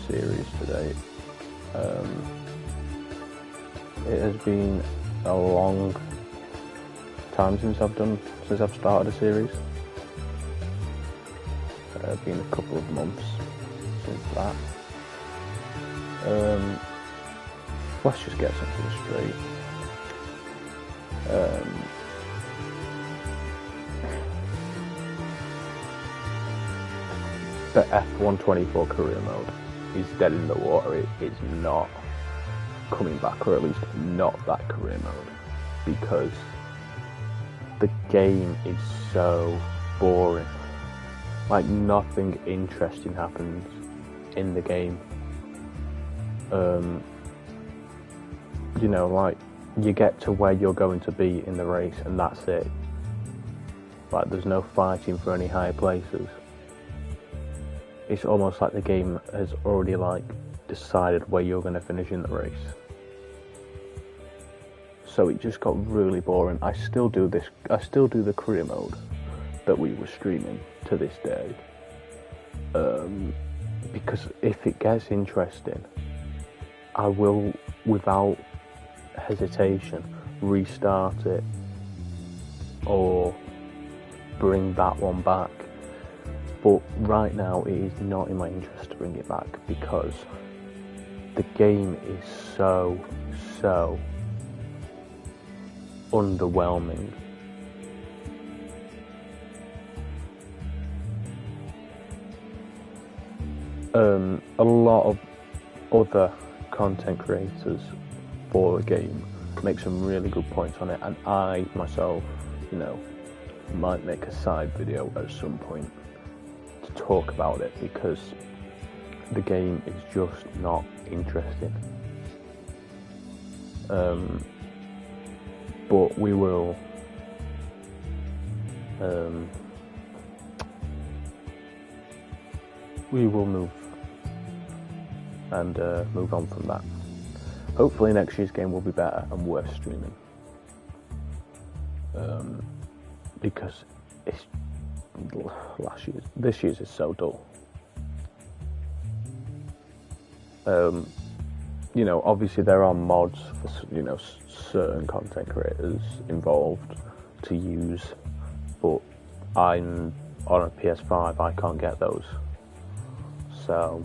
series today. It has been a long time since I've started a series. It's been a couple of months since that. Let's just get something straight. The F124 career mode is dead in the water. It is not coming back, or at least not that career mode, because the game is so boring. Like, nothing interesting happens in the game. Like, you get to where you're going to be in the race and that's it. Like, there's no fighting for any higher places. It's almost like the game has already, decided where you're going to finish in the race. So it just got really boring. I still do the career mode that we were streaming to this day. Because if it gets interesting, I will, without hesitation, restart it or bring that one back. But right now it is not in my interest to bring it back because the game is so underwhelming. A lot of other content creators for the game make some really good points on it, and I myself, might make a side video at some point to talk about it because the game is just not interesting. But we will move on from that. Hopefully next year's game will be better and worth streaming. Because this year's is so dull. Obviously there are mods for, certain content creators involved to use, but I'm on a PS5, I can't get those. So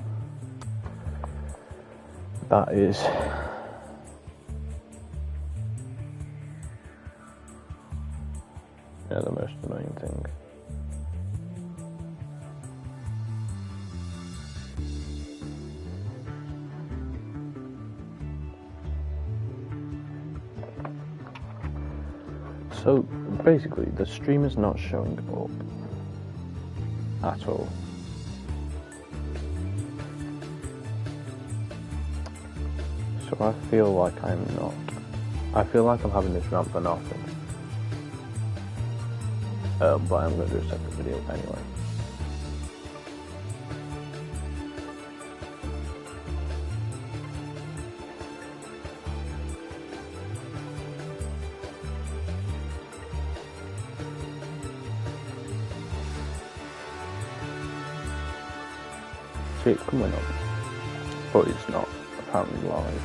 that is the most annoying thing. So basically the stream is not showing up at all. So I feel like I'm having this rant for nothing. But I'm going to do a separate video anyway. See, it's coming up, but it's not apparently live.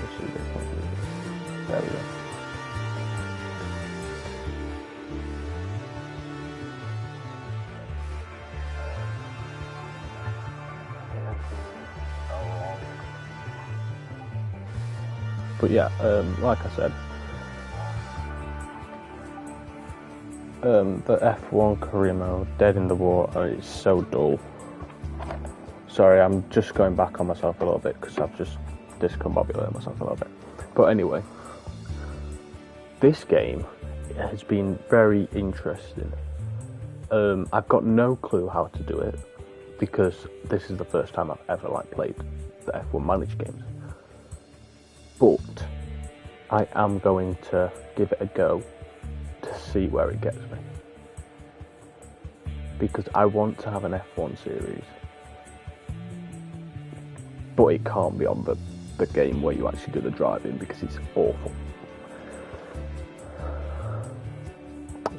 Let's see this. There we go. But yeah, like I said, the F1 career mode, dead in the water, is so dull. Sorry, I'm just going back on myself a little bit because I've just discombobulated myself a little bit. But anyway, this game has been very interesting. I've got no clue how to do it because this is the first time I've ever played the F1 Manager games. But I am going to give it a go to see where it gets me. Because I want to have an F1 series. But it can't be on the game where you actually do the driving because it's awful.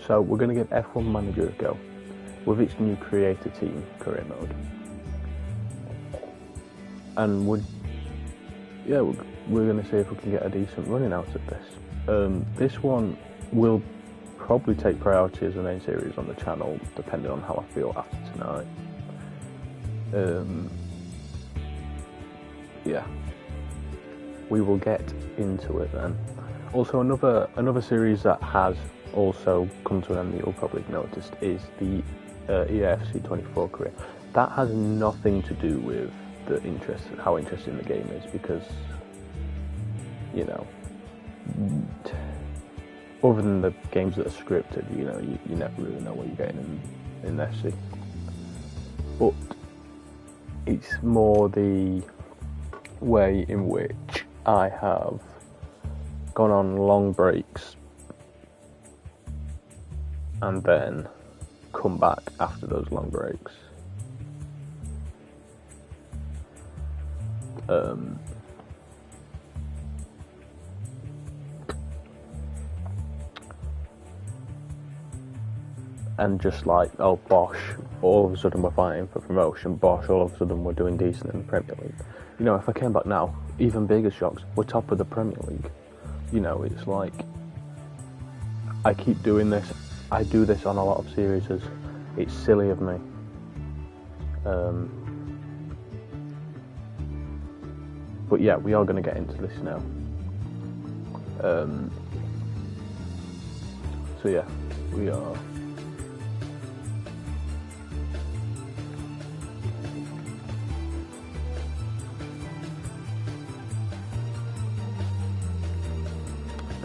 So we're going to give F1 Manager a go with its new creator team career mode. and we're going to see if we can get a decent running out of this. This one will probably take priority as the main series on the channel, depending on how I feel after tonight. We will get into it then. Also, another series that has also come to an end that you'll probably have noticed is the EAFC 24 career. That has nothing to do with how interesting the game is, because, you know, other than the games that are scripted, you know, you never really know what you're getting in FC. But it's more the way in which I have gone on long breaks and then come back after those long breaks. And just like, oh, Bosch, all of a sudden we're fighting for promotion. Bosch, all of a sudden we're doing decent in the Premier League. You know, if I came back now, even bigger shocks, we're top of the Premier League. You know, it's like, I keep doing this. I do this on a lot of series. It's silly of me. But yeah, we are going to get into this now. So yeah, we are.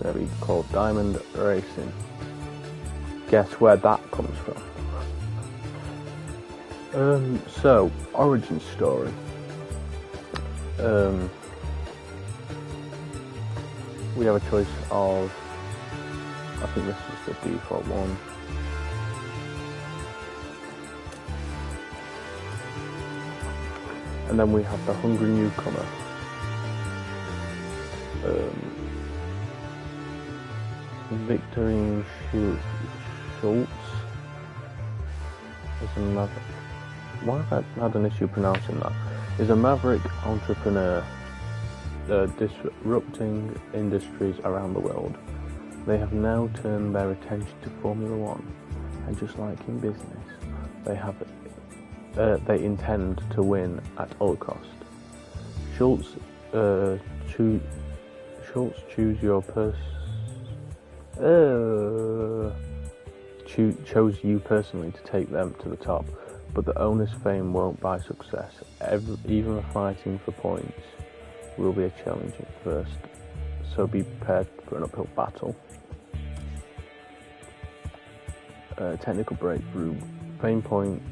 Going to be called Diamond Racing. Guess where that comes from? So, origin story. We have a choice of, I think this is the default one. And then we have the Hungry Newcomer. Victorine Schultz is a maverick. Why have I had an issue pronouncing that? Is a maverick entrepreneur disrupting industries around the world. They have now turned their attention to Formula One, and just like in business, they intend to win at all cost. Schultz chose you personally to take them to the top, but the owner's fame won't buy success. Even fighting for points will be a challenge at first, so be prepared for an uphill battle. Technical breakthrough. Fame Point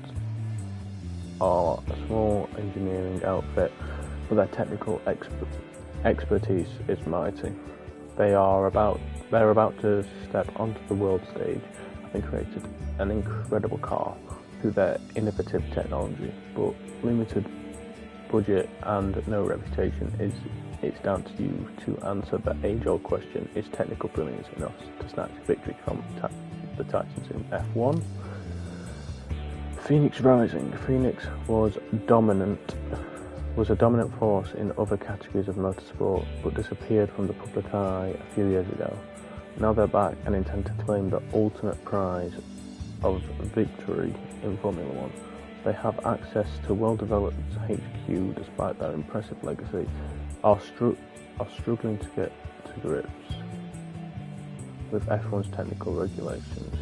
are a small engineering outfit, but their technical expertise is mighty. They're about to step onto the world stage, having created an incredible car through their innovative technology, but limited budget and no reputation. It's down to you to answer the age-old question: is technical brilliance enough to snatch victory from the Titans in F1? Phoenix Rising. Phoenix was a dominant force in other categories of motorsport, but disappeared from the public eye a few years ago. Now they're back and intend to claim the ultimate prize of victory in Formula One. They have access to well-developed HQ despite their impressive legacy, are struggling to get to grips with F1's technical regulations.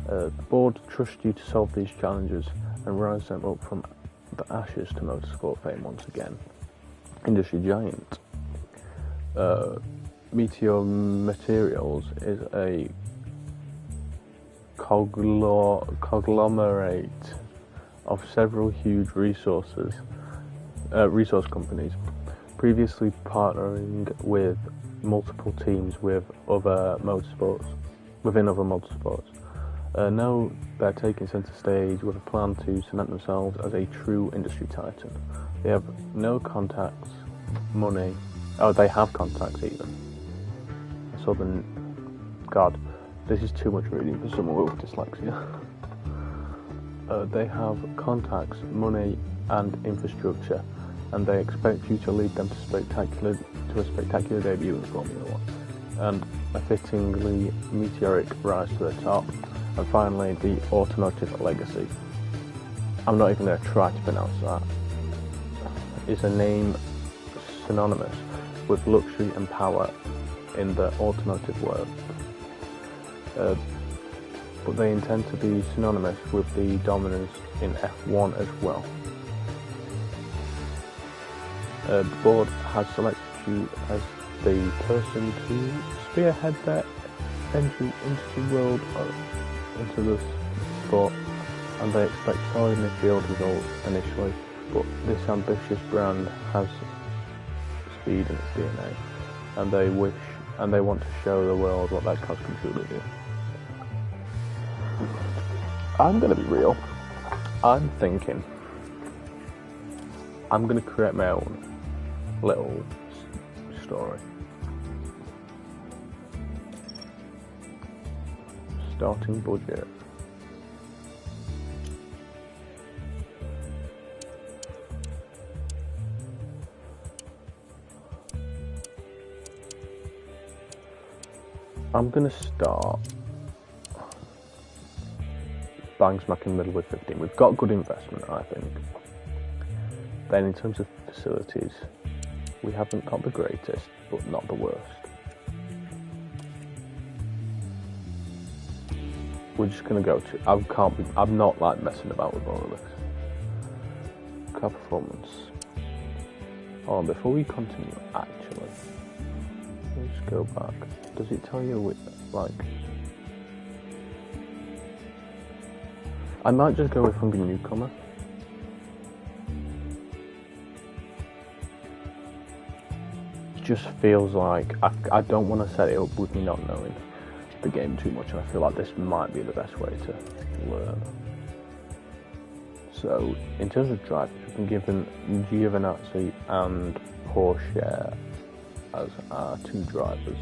The board trusts you to solve these challenges and rise them up from the ashes to motorsport fame once again. Industry giant. Meteor Materials is a conglomerate of several huge resource companies, previously partnering with multiple teams within other motorsports. Now they're taking centre stage with a plan to cement themselves as a true industry titan. They have no contacts, money. Oh, they have contacts even. God, this is too much reading for someone with dyslexia. They have contacts, money, and infrastructure, and they expect you to lead them to a spectacular debut in Formula One, and a fittingly meteoric rise to the top, and finally the automotive legacy. I'm not even going to try to pronounce that. Is a name synonymous with luxury and power in the automotive world. But they intend to be synonymous with the dominance in F1 as well. The board has selected you as the person to spearhead their entry into the world, into the sport, and they expect solid midfield results initially, but this ambitious brand has speed in its DNA, and they want to show the world what their cars can truly do. I'm gonna be real. I'm thinking I'm gonna create my own little story. Starting budget. I'm gonna start bang smack in the middle with 15. We've got good investment, I think. Then in terms of facilities, we haven't got the greatest, but not the worst. We're just gonna go to. I'm not like messing about with all of this. Car performance. Oh, before we continue, actually, let's go back. Does it tell you with like? I might just go with Hungry Newcomer. It just feels like I don't want to set it up with me not knowing the game too much, and I feel like this might be the best way to learn. So, in terms of drivers, we've been given Giovinazzi and Porsche as our two drivers.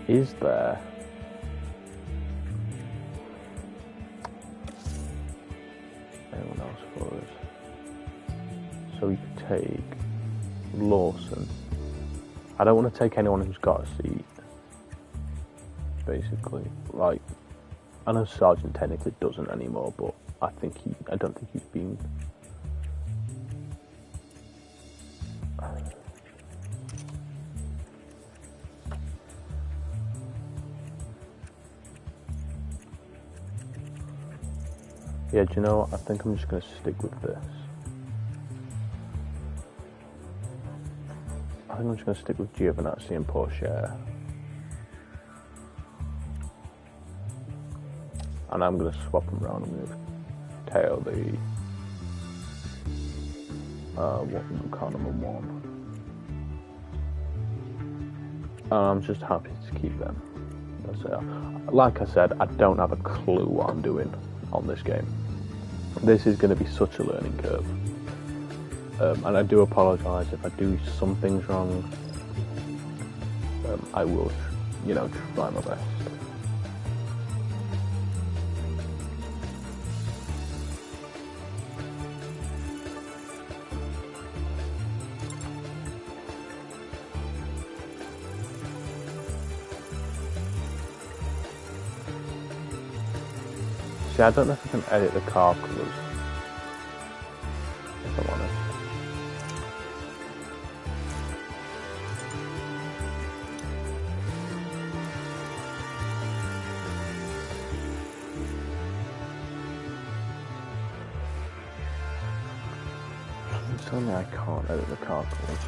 Is there anyone else for us? So we could take Lawson. I don't want to take anyone who's got a seat. Basically, like, I know Sargent technically doesn't anymore, but I don't think he's been. Yeah, do you know what? I think I'm just going to stick with this. I think I'm just going to stick with Giovinazzi and Porsche. And I'm going to swap them around and move Teo the car number 1. And I'm just happy to keep them. That's it. Like I said, I don't have a clue what I'm doing on this game. This is going to be such a learning curve. And I do apologise if I do some things wrong. I will, try my best. See, I don't know if I can edit the car colours, if I'm honest. I'm telling me I can't edit the car colours.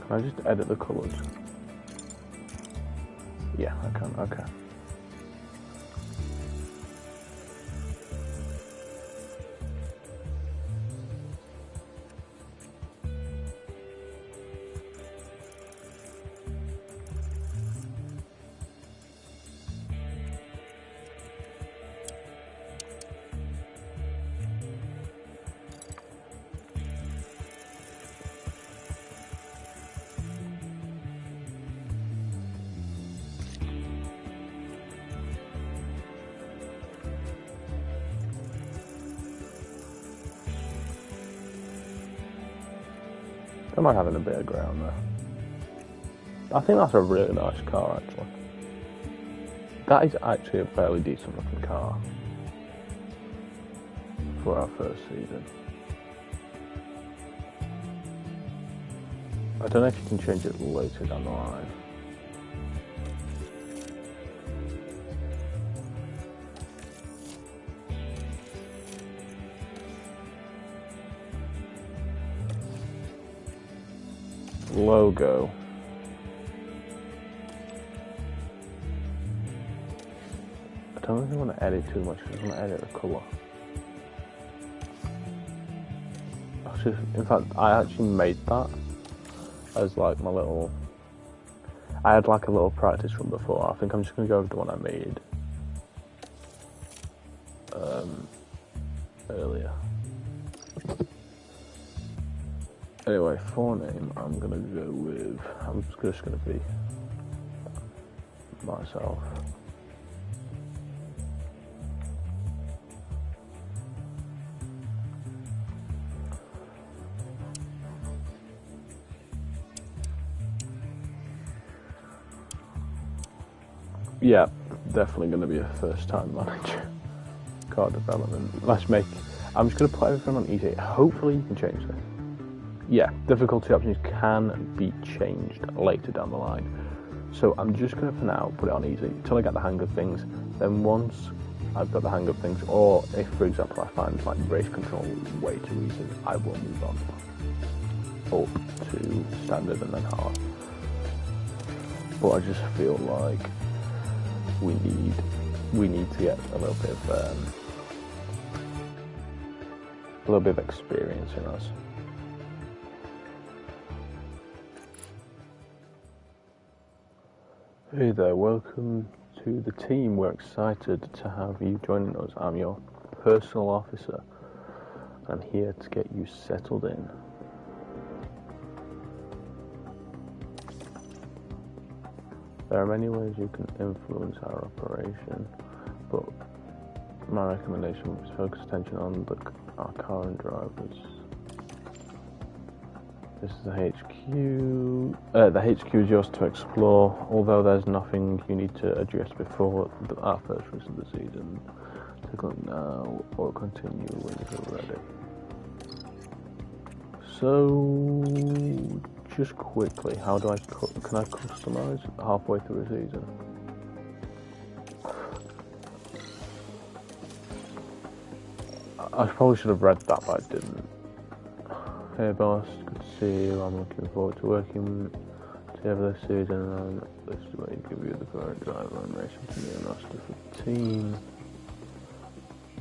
Can I just edit the colours? Yeah, I can, okay. Don't mind having a bit of grey on there. I think that's a really nice car, actually. That is actually a fairly decent looking car for our first season. I don't know if you can change it later down the line. Logo. I don't really want to edit too much. I just want to edit the colour. In fact, I actually made that as like my little... I had like a little practice run before. I think I'm just going to go over the one I made earlier. Anyway, forename, I'm going to go with... I'm just going to be myself. Yeah, definitely going to be a first-time manager. Car development. I'm just going to put everything on easy. Hopefully you can change this. Yeah, difficulty options can be changed later down the line. So I'm just going to, for now, put it on easy until I get the hang of things. Then once I've got the hang of things, or if, for example, I find like race control way too easy, I will move on up to standard and then hard. But I just feel like we need to get a little bit of experience in us. Hey there, welcome to the team. We're excited to have you joining us. I'm your personal officer. I'm here to get you settled in. There are many ways you can influence our operation, but my recommendation is focus attention on our car and drivers. This is the HQ. The HQ is yours to explore, although there's nothing you need to address before our first race of the season. Take a look now or continue when you're ready. So, just quickly, can I customize halfway through a season? I probably should have read that, but I didn't. Hey boss, good to see you. I'm looking forward to working together this season, and this is where you give you the current driver and racing to me and us for the team.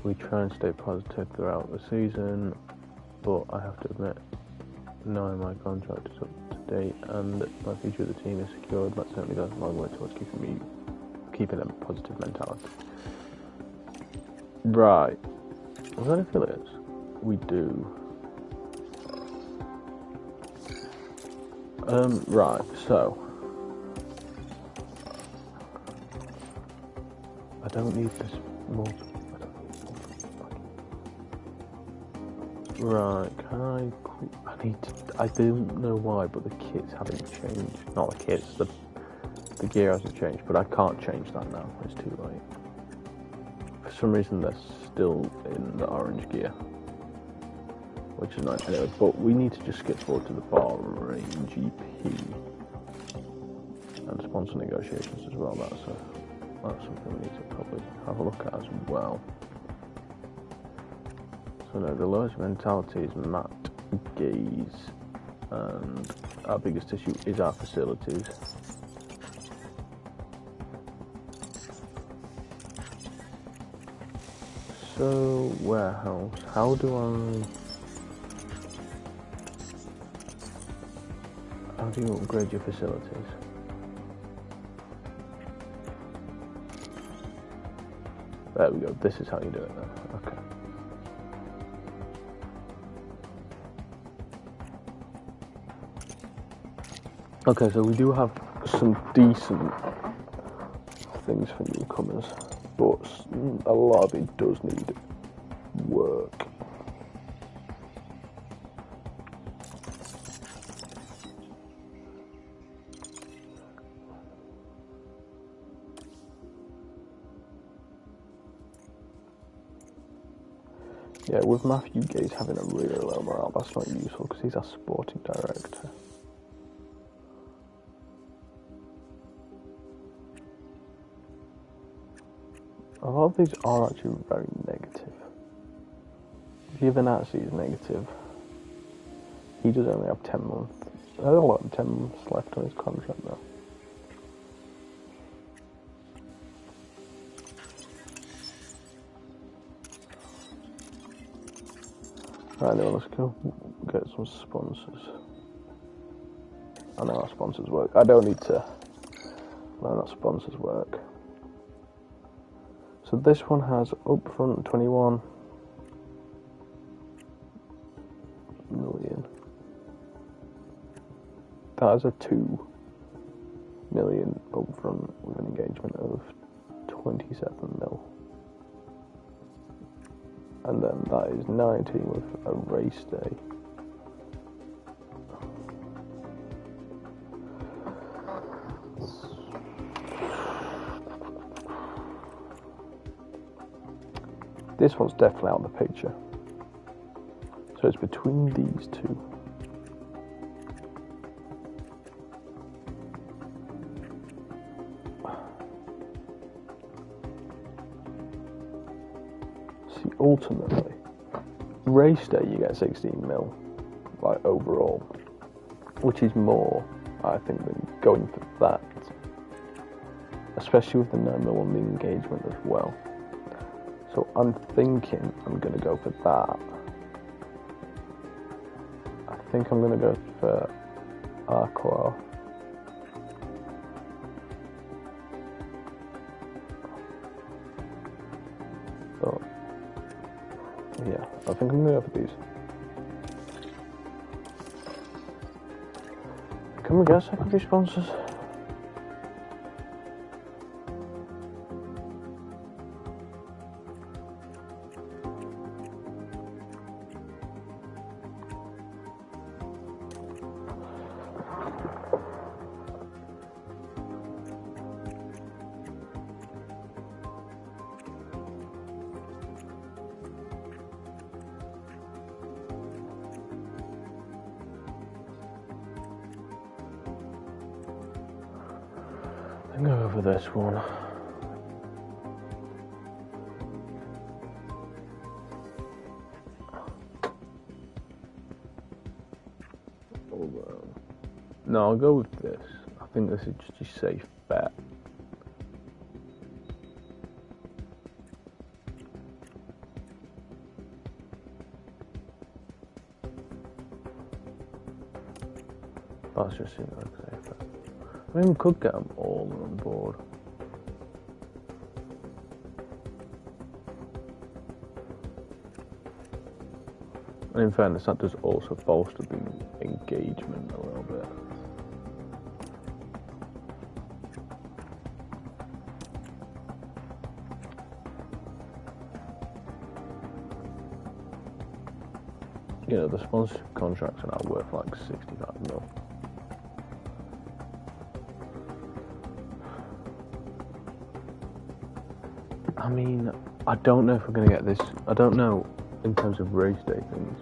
We try and stay positive throughout the season, but I have to admit, knowing my contract is up to date and my future of the team is secured, that certainly goes a long way towards keeping a positive mentality. Right. Was there any affiliates? We do. Right, so I don't need this right, I don't know why, but the kits haven't changed. Not the kits, the gear hasn't changed, but I can't change that now, it's too late. For some reason they're still in the orange gear, which is nice anyway, but we need to just skip forward to the Bahrain GP and sponsor negotiations as well. That's something we need to probably have a look at as well. So no, the lowest mentality is Matt Gaze, and our biggest issue is our facilities. So warehouse, how do you upgrade your facilities? There we go, this is how you do it then, okay. Okay, so we do have some decent things for newcomers, but a lot of it does need work. Yeah, with Matthew Gaze having a really low morale, that's not useful because he's our sporting director. A lot of these are actually very negative. Giovinazzi is negative. He does only have 10 months. 10 months left on his contract now. Right, now let's go get some sponsors. I know how sponsors work. I don't need to learn how sponsors work. So this one has upfront 21 million. That is a 2 million upfront with an engagement of 27 mil. And then that is 19 with a race day. This one's definitely out of the picture. So it's between these two. See, ultimately, race day you get 16 mil, like overall, which is more, I think, than going for that. Especially with the 9 mil on the engagement as well. So I'm thinking I'm going to go for that. I think I'm going to go for Aqua. So, yeah, I think I'm going to go for these. Can we get secondary sponsors? I'm going to go for this one. No, I'll go with this. I think this is just a safe bet. That's just seems like a safe bet. I mean, we could get them all on board. And in fairness, that does also bolster the engagement a little bit. You know, the sponsorship contracts are now worth like 65 mil. I mean, I don't know if we're going to get this. I don't know in terms of race day things.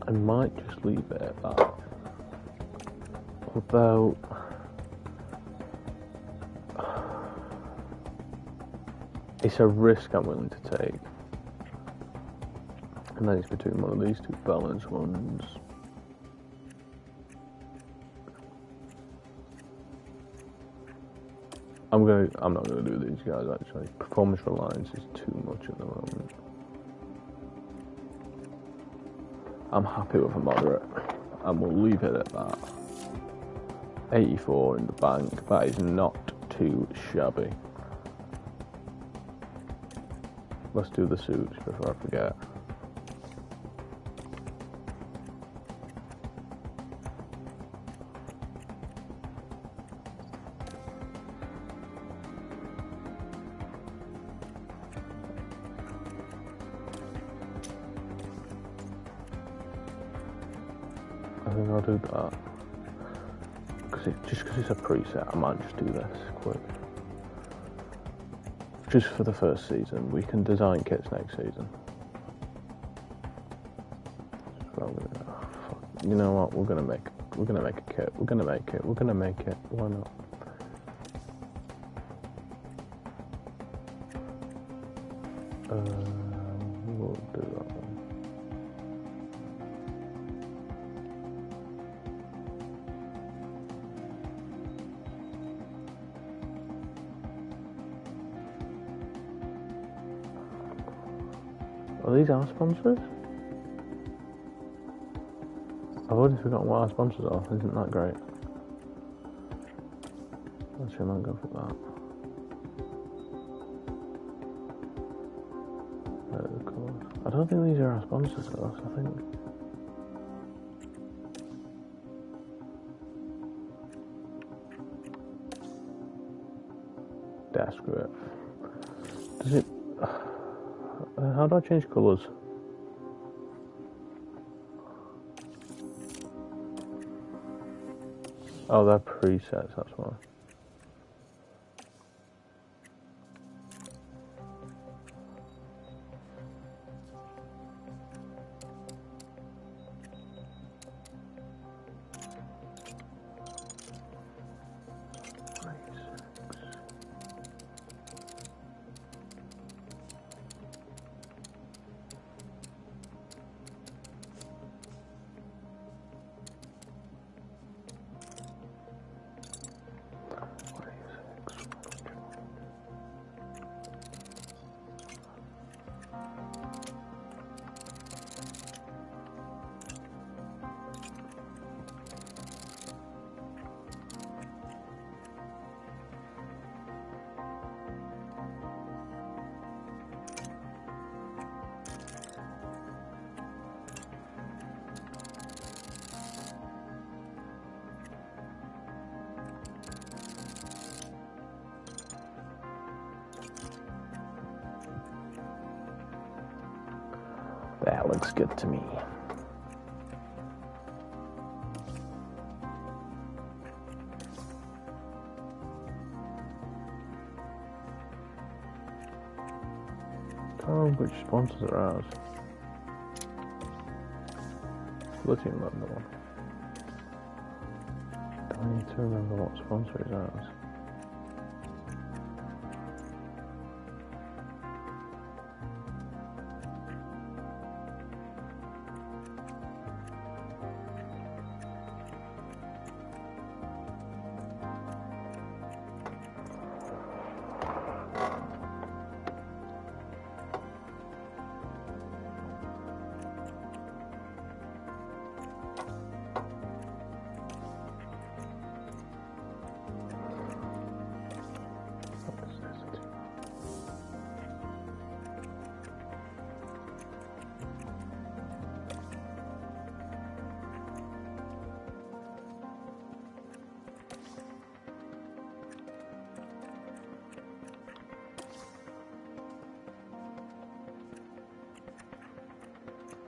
I might just leave it at that. Although, it's a risk I'm willing to take. And then it's between one of these two balanced ones. I'm not gonna do these guys actually. Performance reliance is too much at the moment. I'm happy with a moderate, and we'll leave it at that. 84 in the bank, that is not too shabby. Let's do the suits before I forget. I think I'll do that. Just because it's a preset, I might just do this quick. Just for the first season. We can design kits next season. You know what? We're gonna make a kit. We're gonna make it. Why not? We'll do that one. Are these our sponsors? I've already forgotten what our sponsors are. Isn't that great? Actually, I might go for that. I don't think these are our sponsors though, so I think... Yeah, screw it. Does it... how do I change colours? Oh, they're presets, that's why. That looks good to me. I don't know which sponsors are ours. Looking at the one. Do I need to remember what sponsor is ours?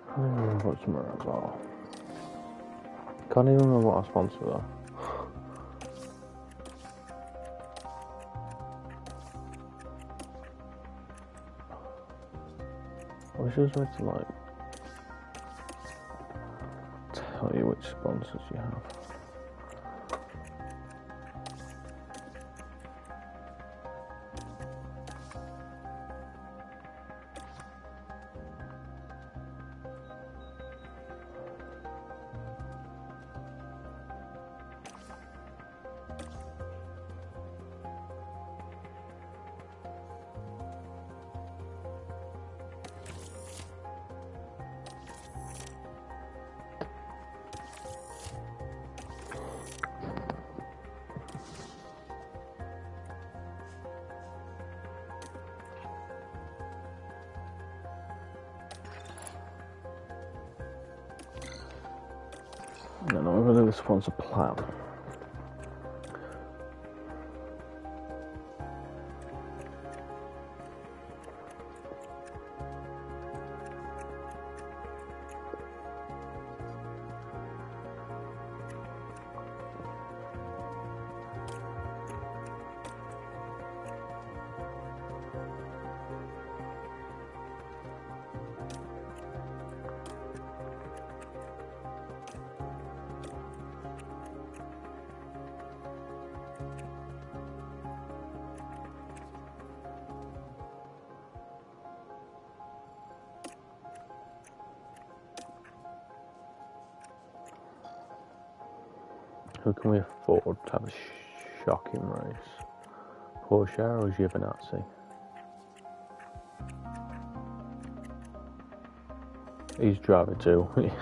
I can't even remember what some of ours are. Can't even remember what our sponsors are. I wish I was ready to like tell you which sponsors you have. No, we're going to do the sponsor plan. Who can we afford to have a shocking race? Porsche or Giovinazzi? He's driving too. Okay.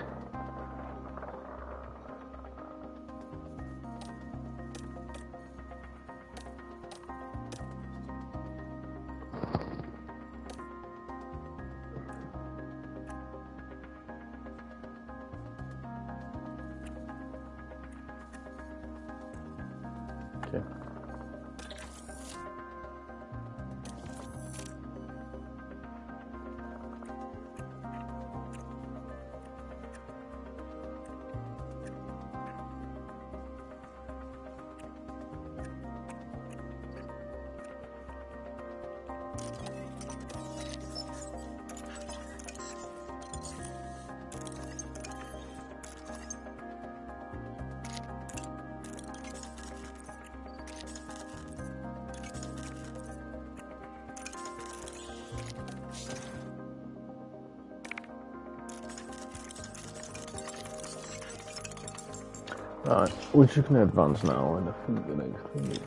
Right, we're just going to advance now, and I think the next thing is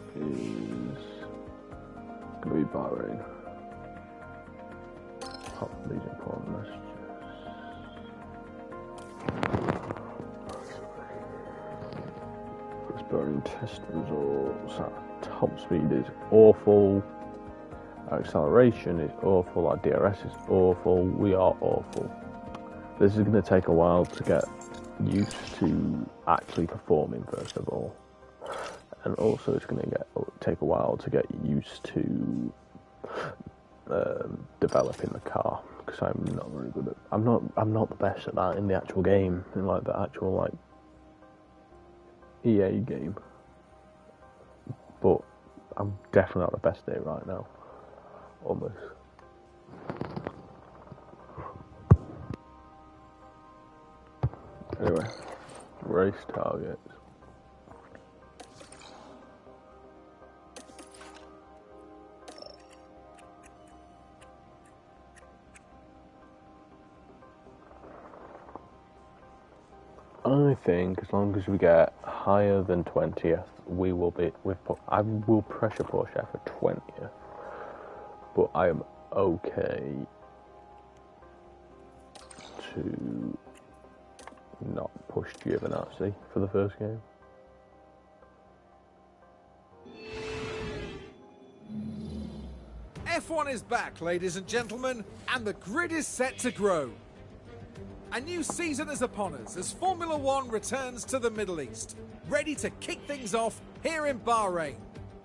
going to be Bahrain. Pop these important messages. Bahrain test results. Our top speed is awful. Our acceleration is awful. Our DRS is awful. We are awful. This is going to take a while to get used to actually performing, first of all, and also it's going to take a while to get used to developing the car, because I'm not very good at. I'm not the best at that in the actual game, in like the actual like EA game. But I'm definitely not the best at it right now. Almost. Anyway, race targets. I think as long as we get higher than 20th, we will be. I will pressure Porsche for 20th, but I am okay to not push Giovinazzi for the first game. F1 is back, ladies and gentlemen, and the grid is set to grow. A new season is upon us as Formula One returns to the Middle East, ready to kick things off here in Bahrain.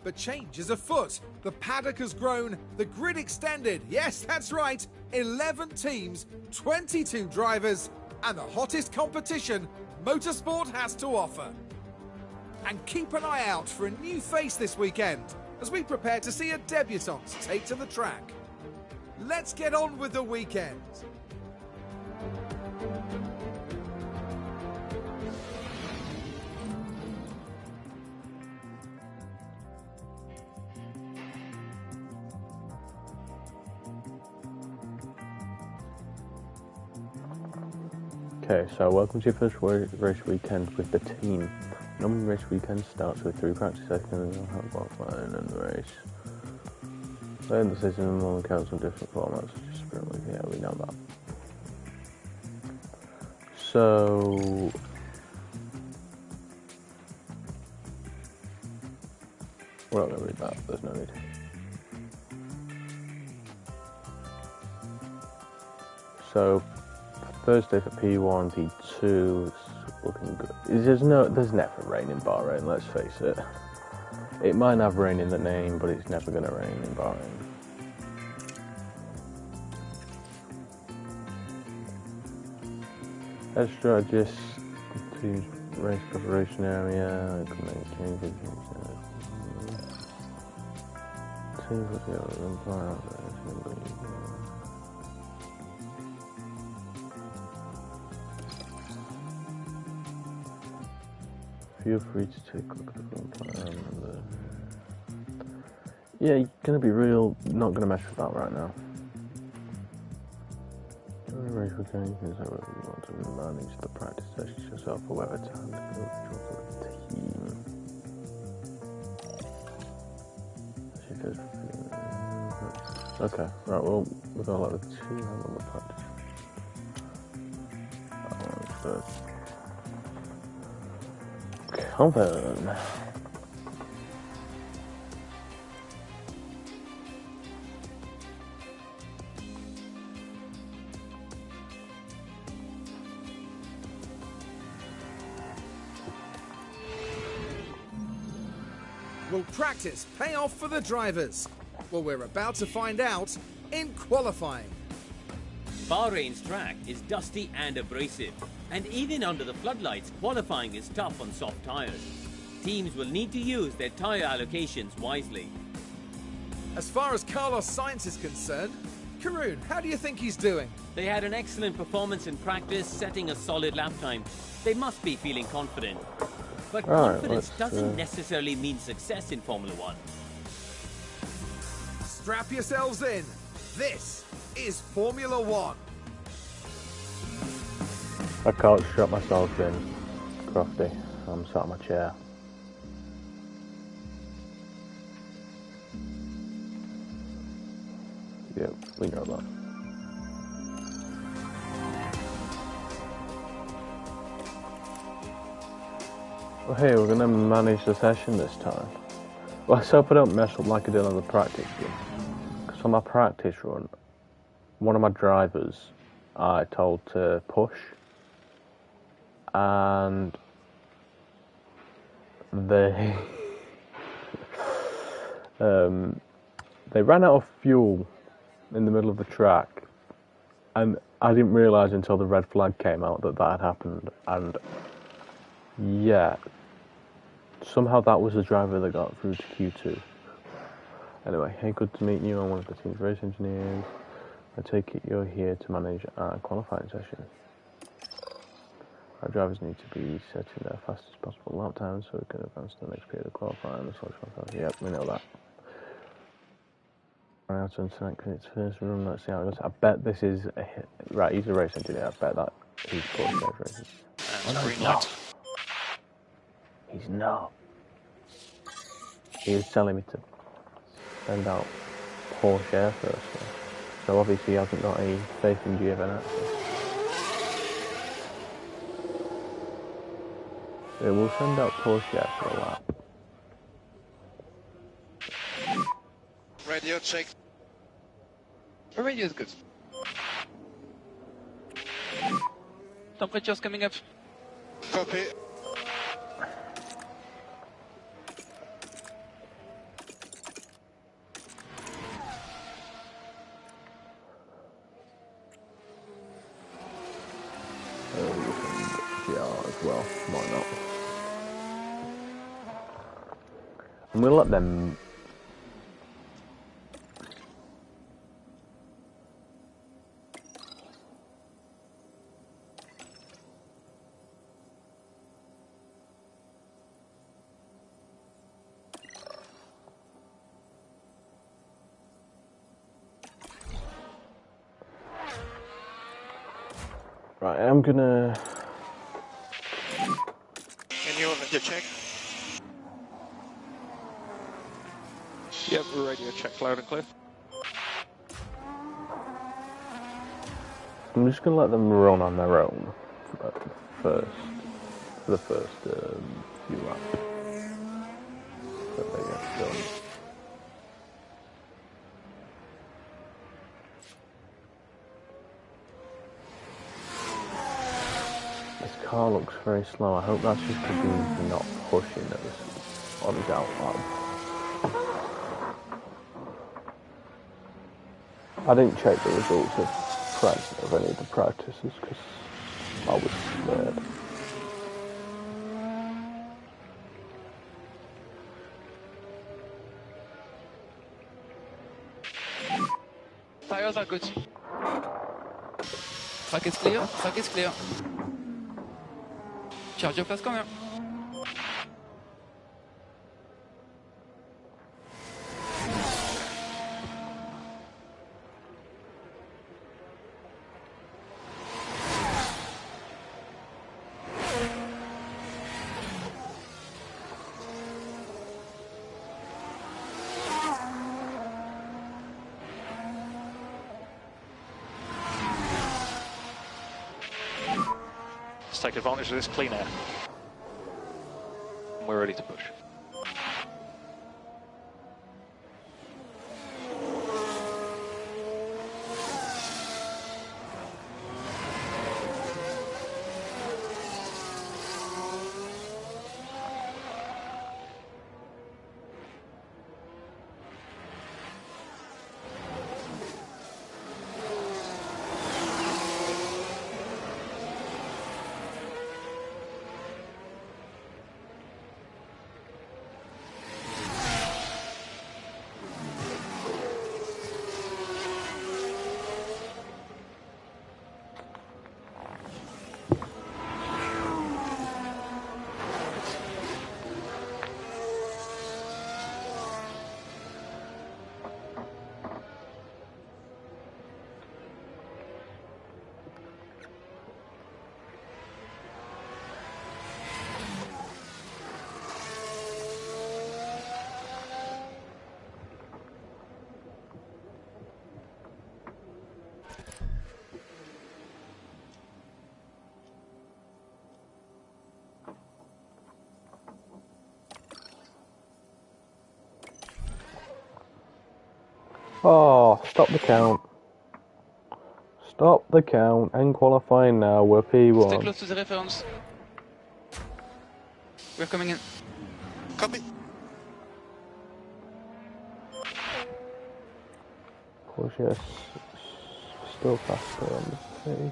But change is afoot. The paddock has grown, the grid extended. Yes, that's right, 11 teams, 22 drivers, and the hottest competition motorsport has to offer. And keep an eye out for a new face this weekend as we prepare to see a debutant take to the track. Let's get on with the weekend. Okay, so welcome to your first race weekend with the team. Normally race weekend starts with 3 practice sessions and qualifying and the race. Then the season will count on different formats such as sprint week. Yeah, we know that. So we're not going to read that, there's no need. So Thursday for P1, P2 is looking good. There's never rain in Bahrain, let's face it. It might have rain in the name, but it's never going to rain in Bahrain. Extra just to race preparation area, I can make changes. Feel free to take a look at the film plan. Yeah, you're gonna be not gonna mess with that right now. Race for changes, however you want to manage the practice sessions yourself or whatever time to go to the team. Okay, right, well, we've got like the 2 hand on the practice. That one's Coven. Will practice pay off for the drivers? Well, we're about to find out in qualifying. Bahrain's track is dusty and abrasive, and even under the floodlights, qualifying is tough on soft tyres. Teams will need to use their tyre allocations wisely. As far as Carlos Sainz is concerned, Karun, how do you think he's doing? They had an excellent performance in practice, setting a solid lap time. They must be feeling confident. But confidence doesn't necessarily mean success in Formula One. Strap yourselves in. This is Formula One. I can't strap myself in, Crofty. I'm sat in my chair. Yep, we know that. Well, hey, we're gonna manage the session this time. Well, let's hope I don't mess up like I did on the practice run. Because on my practice run, one of my drivers I told to push, and they they ran out of fuel in the middle of the track, and I didn't realise until the red flag came out that that had happened, and yeah, somehow that was the driver that got through to Q2. Anyway, hey, good to meet you. I'm one of the team's race engineers. I take it you're here to manage our qualifying session. Our drivers need to be setting their fastest possible lap time so we can advance to the next period of qualifying. Yep, we know that. Right, to select its first run. Let's see how it goes. I bet this is a hit. Right, he's a race engineer. I bet that he's Porsche races. No, green light. He's not. He was telling me to send out Porsche Air first. So obviously he hasn't got any faith in Giovinazzi. Yeah, we'll send out Porsche Air for a lap. Radio check. The radio is good. Temperature's coming up. Copy. As well, why not? And we'll let them. Right, I'm gonna. Can you radio check? Yep, radio check loud and clear. I'm just gonna let them run on their own first, for the first few laps. So they get done. This car looks very slow. I hope that's just because he's not pushing at this on his outlap. I didn't check the results of any of the practices because I was scared. Tires are good. Track is clear. Track is clear. Charge your place quand même. Let's take advantage of this clean air. And we're ready to push. Oh, stop the count. Stop the count. End qualifying now. We're P1. Stay close to the reference. We're coming in. Copy. Porsche still faster on the pace.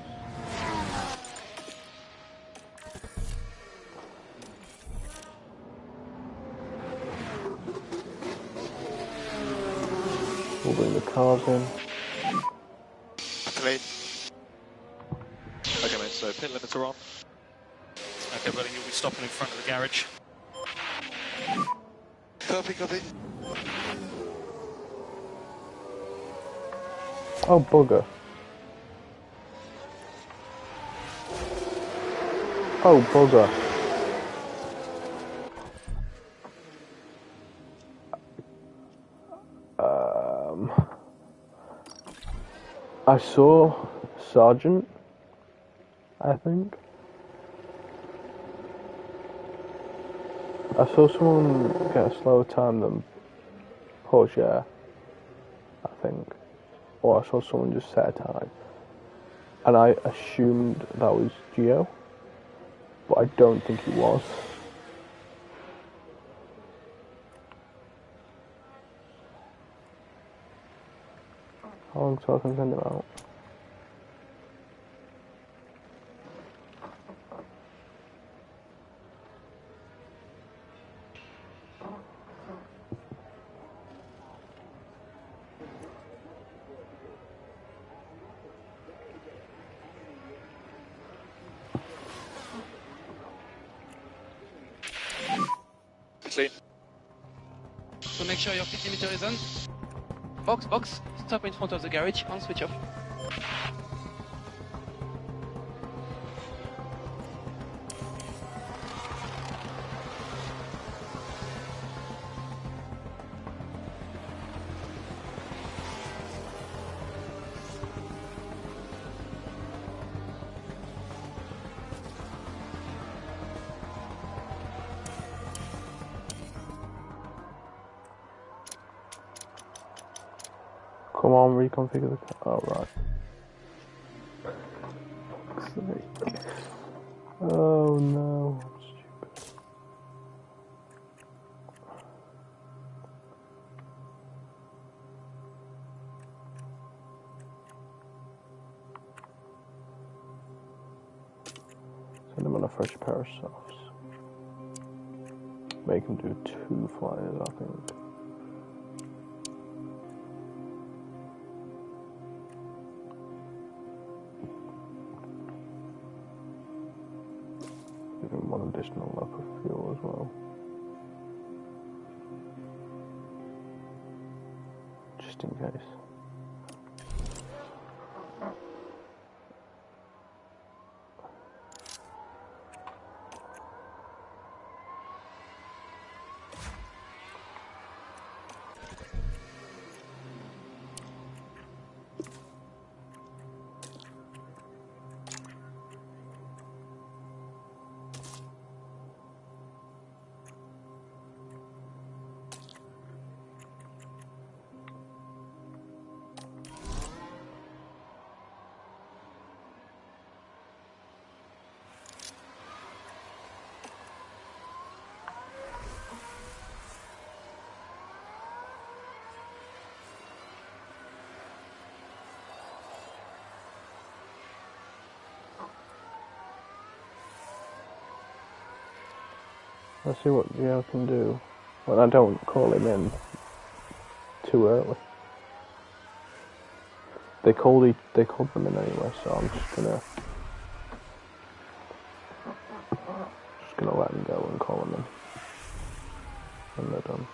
We'll bring the cars in. Clean. Okay, mate, so pit limits are on. Okay, buddy, you'll be stopping in front of the garage. Copy, copy. Oh, bugger. Oh, bugger. I saw Sergeant, I think. I saw someone get a slower time than Porsche, I think. Or I saw someone just set a time. And I assumed that was Gio, but I don't think he was. How long till I can send him out? Clean. So make sure your PT meter is on. Box, stop in front of the garage and switch off. Come on, reconfigure the car. Oh, right. Oh no. Stupid. Send him on a fresh pair of softs. Make him do 2 flyers, I think. Give him 1 additional lap of fuel as well. Just in case. Let's see what Gio can do. Well, I don't call him in too early. They called them in anyway, so I'm just gonna let them go and call them in when they're done.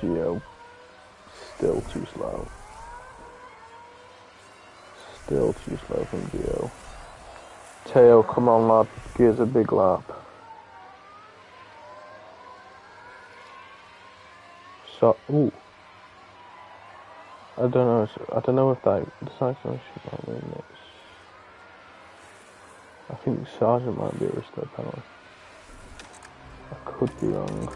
Gio, still too slow. Still too slow from Gio. Teo, come on lad, give us a big lap. So, ooh. I don't know if that decisive might mean this. I think Sargent might be a restore penalty. I could be wrong.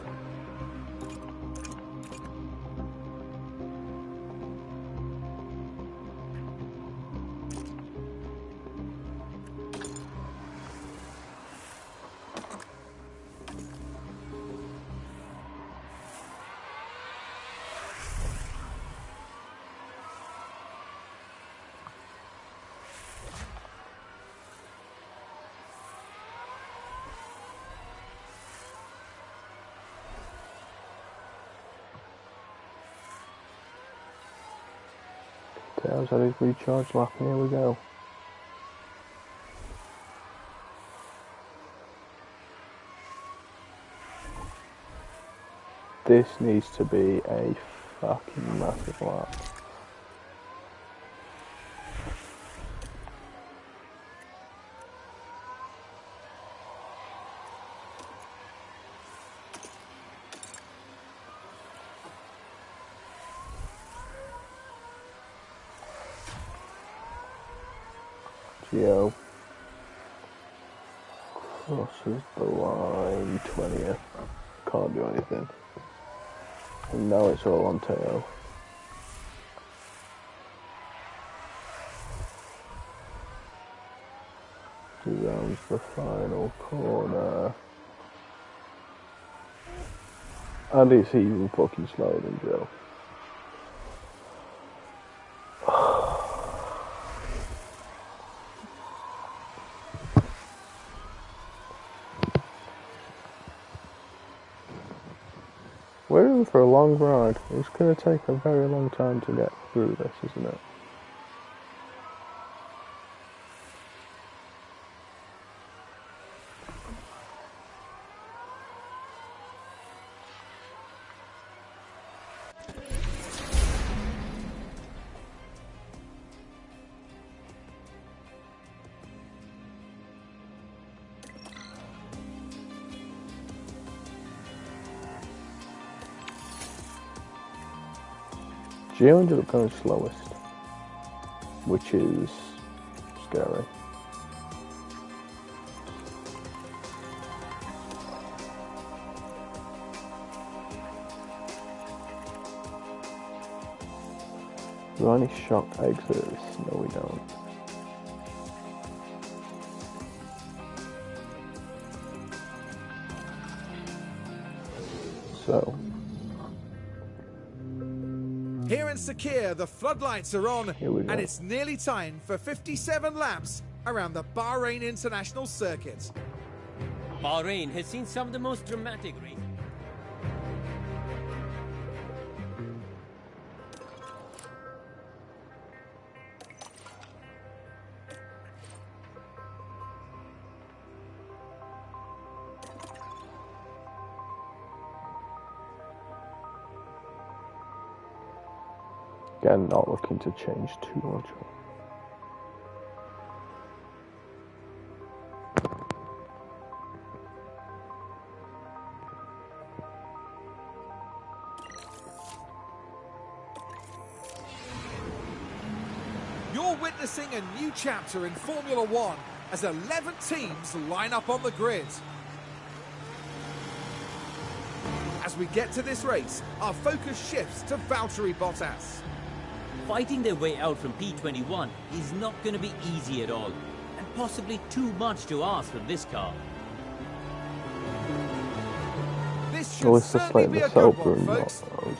Teo's had his recharge lap, and here we go. This needs to be a fucking massive lap. Gio crosses the line, 20th. Can't do anything. And now it's all on Teo. He rounds the final corner. And it's even fucking slower than Joe. We're in for a long ride. It's going to take a very long time to get through this, isn't it? Gio ended up going slowest, which is scary. Do we have any shock exits? No, we don't. So. Here in Sakir, the floodlights are on, and it's nearly time for 57 laps around the Bahrain International Circuit. Bahrain has seen some of the most dramatic races. Again, not looking to change too much. You're witnessing a new chapter in Formula One as 11 teams line up on the grid. As we get to this race, our focus shifts to Valtteri Bottas. Fighting their way out from P21 is not going to be easy at all, and possibly too much to ask from this car. This Oh, should it's just certainly like be the a good Sauber one, and folks. not.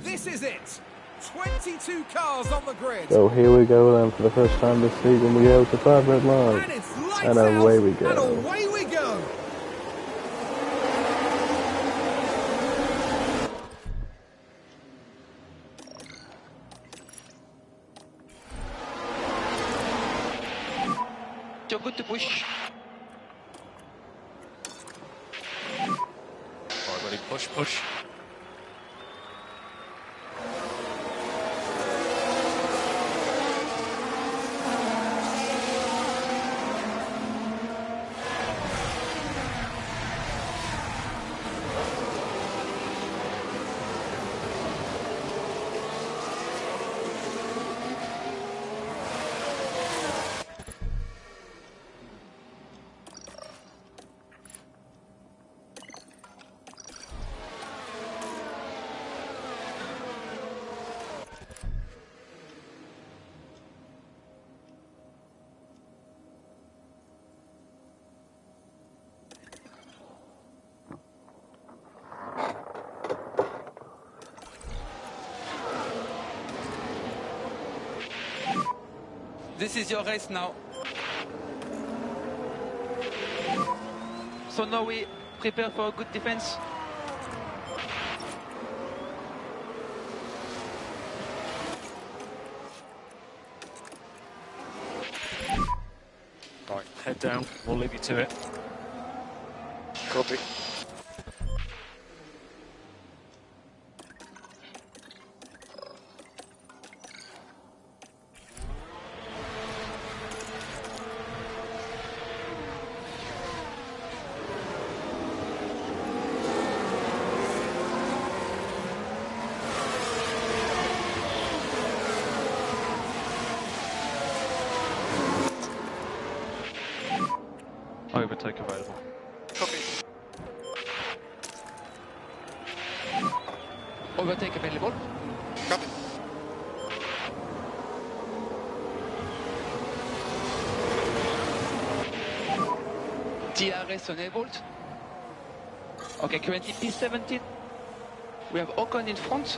This is it. 22 cars on the grid. So here we go then, for the first time this season we go to 5 red And lines. it's lights And out, away we go. and away we go. You're good to push. Alright, buddy, push, push. This is your race now. So now we prepare for a good defense. Right, head down. We'll leave you to it. Copy. Overtake available. Copy. Overtake available. Copy. DRS enabled. Okay, currently P17. We have Ocon in front.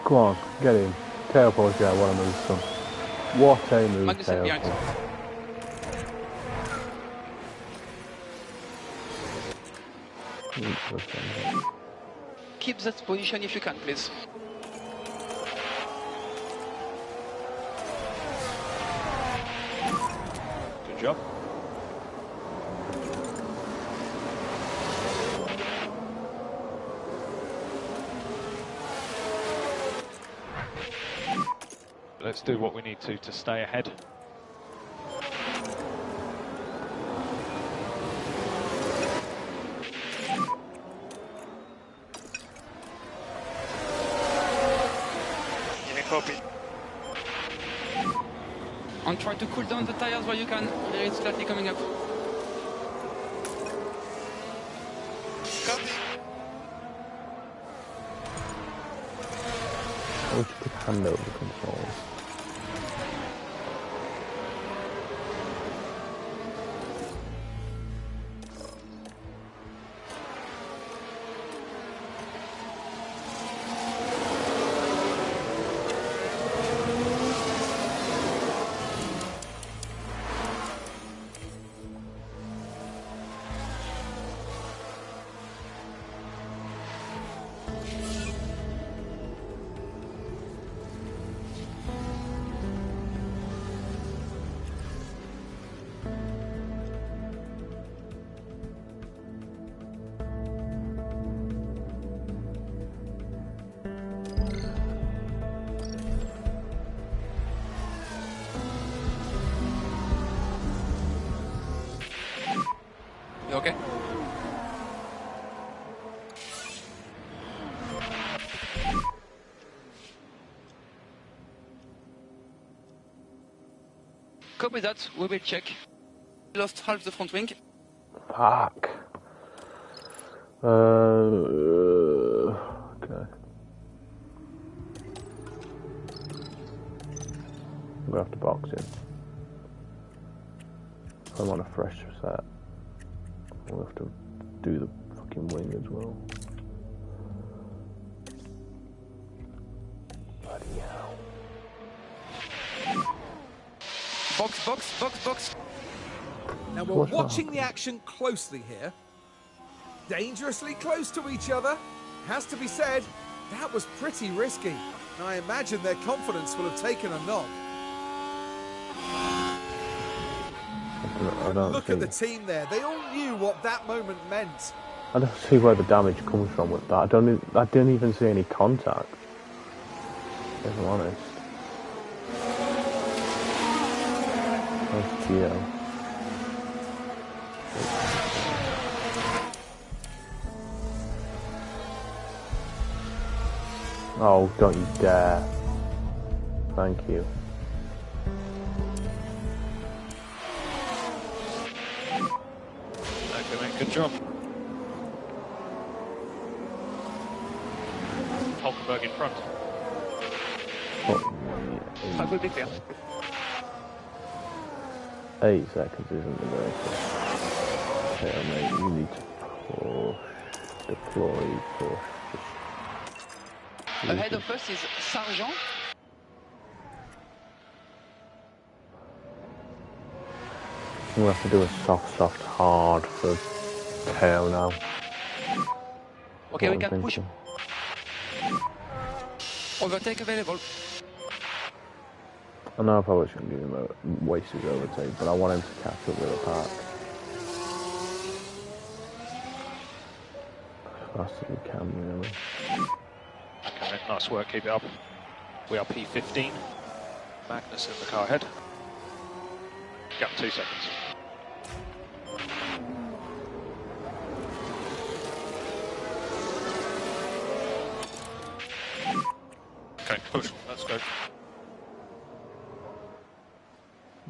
Come on, get in. Tail pause, yeah, what a move, son. What a move, Magnussen tail behind. pause. Keep that position if you can, please. Good job. Let's do what we need to stay ahead. Yeah, copy. And try to cool down the tires where you can. It's slightly coming up. Copy. I wish you could hand over the controls. Okay. Copy that, we will check. Lost half the front wing. Fuck. Okay. I'm gonna have to box in. I'm on a fresh set. We'll have to do the fucking wing as well. Bloody hell. Box. Now we're What's watching the happening? action closely here. Dangerously close to each other. Has to be said, that was pretty risky. And I imagine their confidence will have taken a knock. I don't Look see, at the team there. They all knew what that moment meant. I don't see where the damage comes from with that. I didn't even see any contact. If I'm honest. Where's Gio? Oh, don't you dare. Thank you. Okay, mate, good job. Hulkenberg in front. Fuck I will be clear. 8 seconds isn't the way. Okay, mate, you need to push, deploy, push. Ahead of us is Sargent. We'll have to do a soft, hard for tail now. Okay, we What I'm can push. thinking. Overtake available. I know I probably shouldn't give him a wasted overtake, but I want him to catch up with the pack. As fast as we can, really. Okay, mate, nice work, keep it up. We are P15. Magnus in the car ahead. Gap 2 seconds. Okay, push, let's go.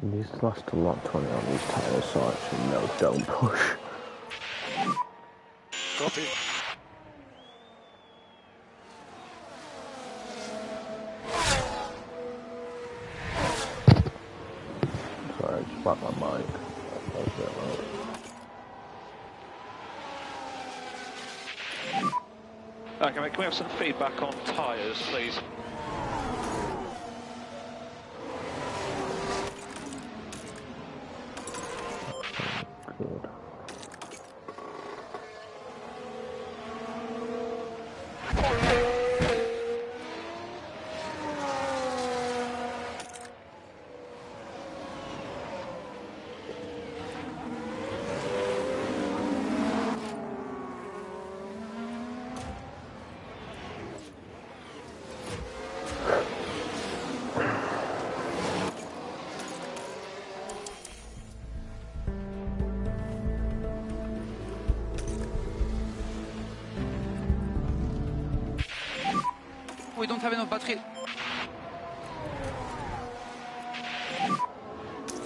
These last a lot 20 on these tyres, so actually no, don't push. Copy. Sorry, I just whacked my mic. That was a bit loud. Okay, mate, can we have some feedback on tyres, please? Good. We don't have enough battery.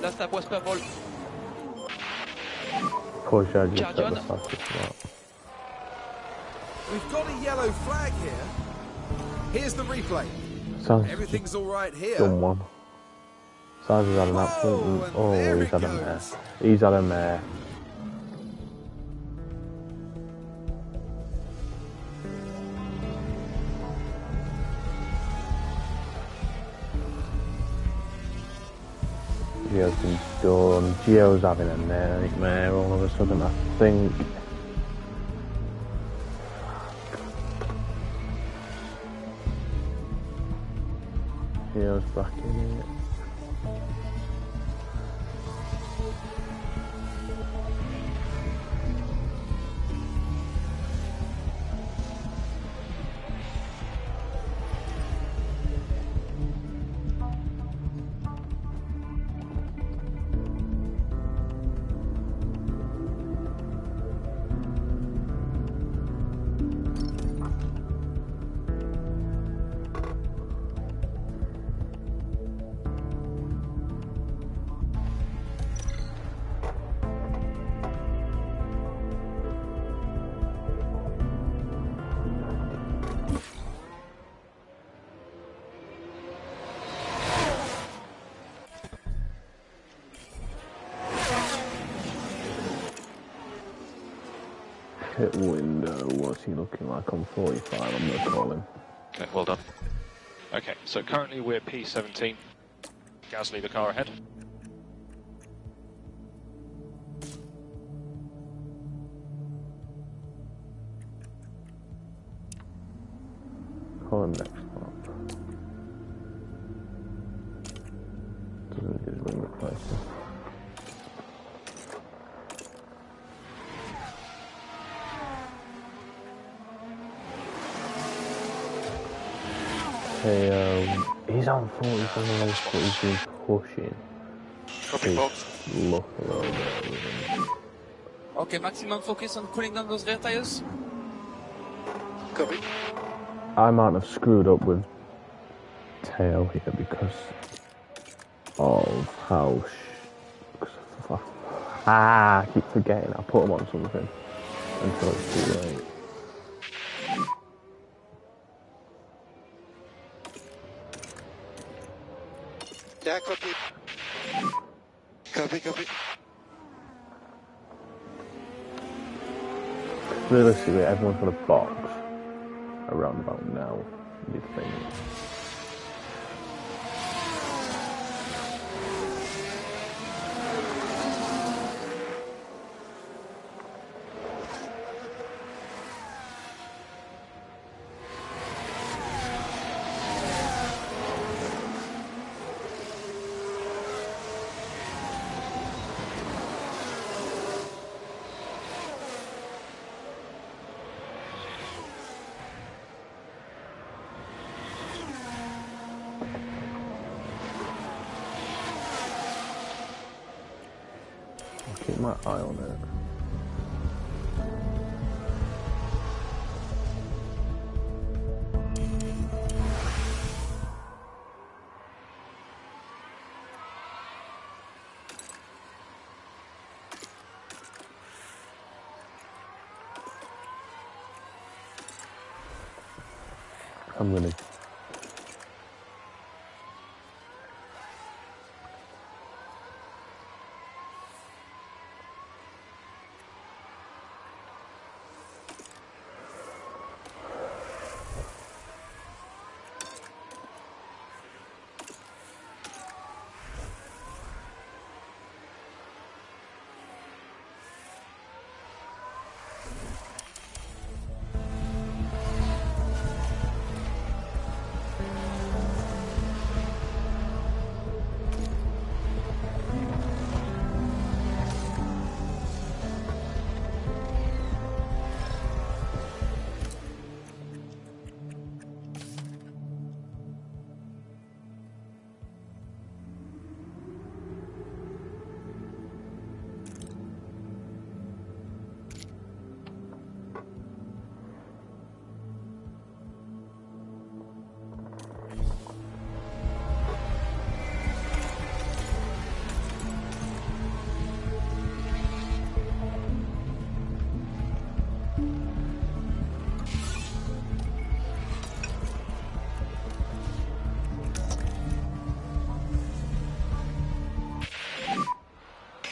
Last lap was purple. Push, I just got John. the fastest lap. We've got a yellow flag here. Here's the replay. Sounds Everything's all right here. done one. Sounds has had an absolute. Whoa, and Oh, there he's it had a mare. goes. He's had a mare. Gio's been done. Gio's having a nightmare all of a sudden, I think. Gio's back in it. pit window. What's he looking like on 45? I'm going to call him. Okay, well done. Okay, so currently we're P17. Gasly, the car ahead. Call him next lap. Doesn't his wing replacer. Hey, he's on 47 laps, but he's been pushing. Copy, box. Look a little bit with him. Okay, maximum focus on cooling down those rear tires. Copy. I might have screwed up with tail here because of how I keep forgetting I put him on something until it's too late. Yeah, copy. Copy, copy. Realistically, everyone's got a box around about now, you'd think. Keep my eye on it. I'm gonna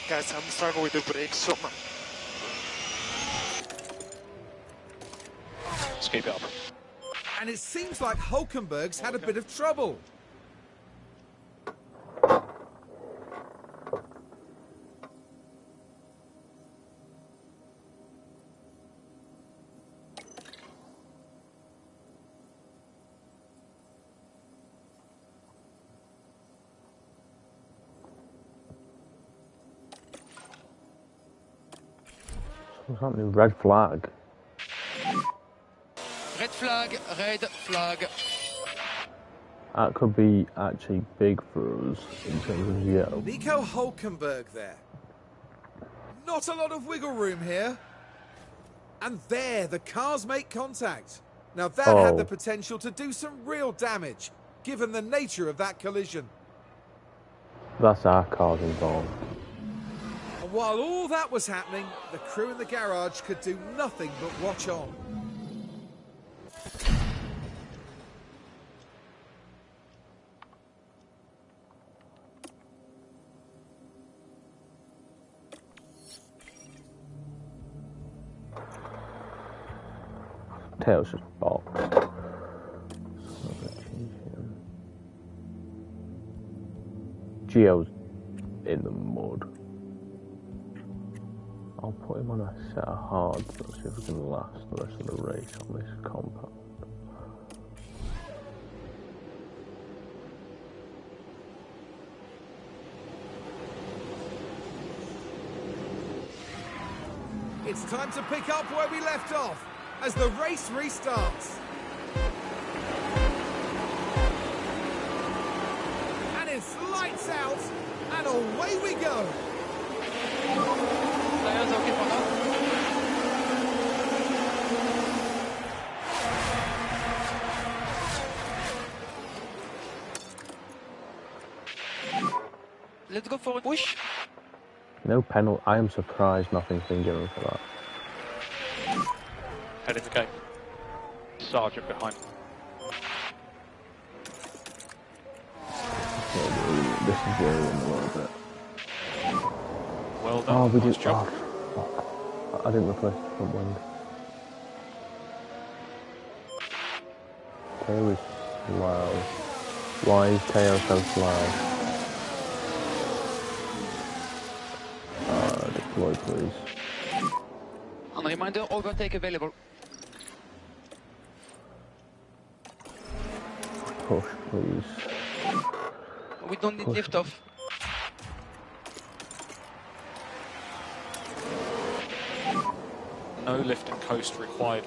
Guys, I'm struggling with the brakes so much. Let's keep it up. And it seems like Hulkenberg's had a bit of trouble. What's happening? Red flag. Red flag, red flag. That could be actually big for us in terms of yellow. Nico Hulkenberg there. Not a lot of wiggle room here. And there, the cars make contact. Now that had the potential to do some real damage, given the nature of that collision. That's our cars involved. And while all that was happening, the crew in the garage could do nothing but watch on. tail's just boxed. Gio's in the mud. I'll put him on a set of hards. Let's see if we can last the rest of the race on this compound. It's time to pick up where we left off as the race restarts. And it's lights out and away we go. Tires okay for now. Let's go for a push. No penalty. I am surprised nothing's been given for that. Head in the game. Sergeant behind. Yeah, this is where we're in a little bit. Well done. Oh, we Nice did. job. Oh, fuck. I didn't replace the front wind. Tail is slow. Why is tail so slow? Deploy, please. And a reminder, overtake available. Push, please. We don't need Push. lift off. No lift and coast required.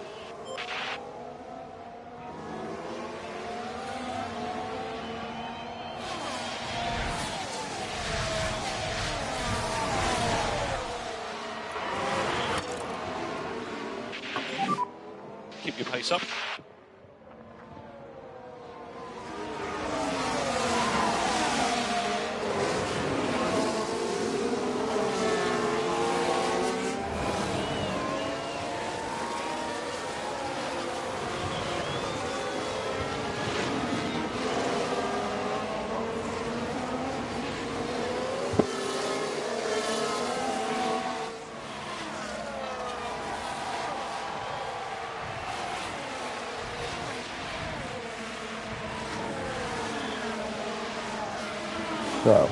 Keep your pace up. So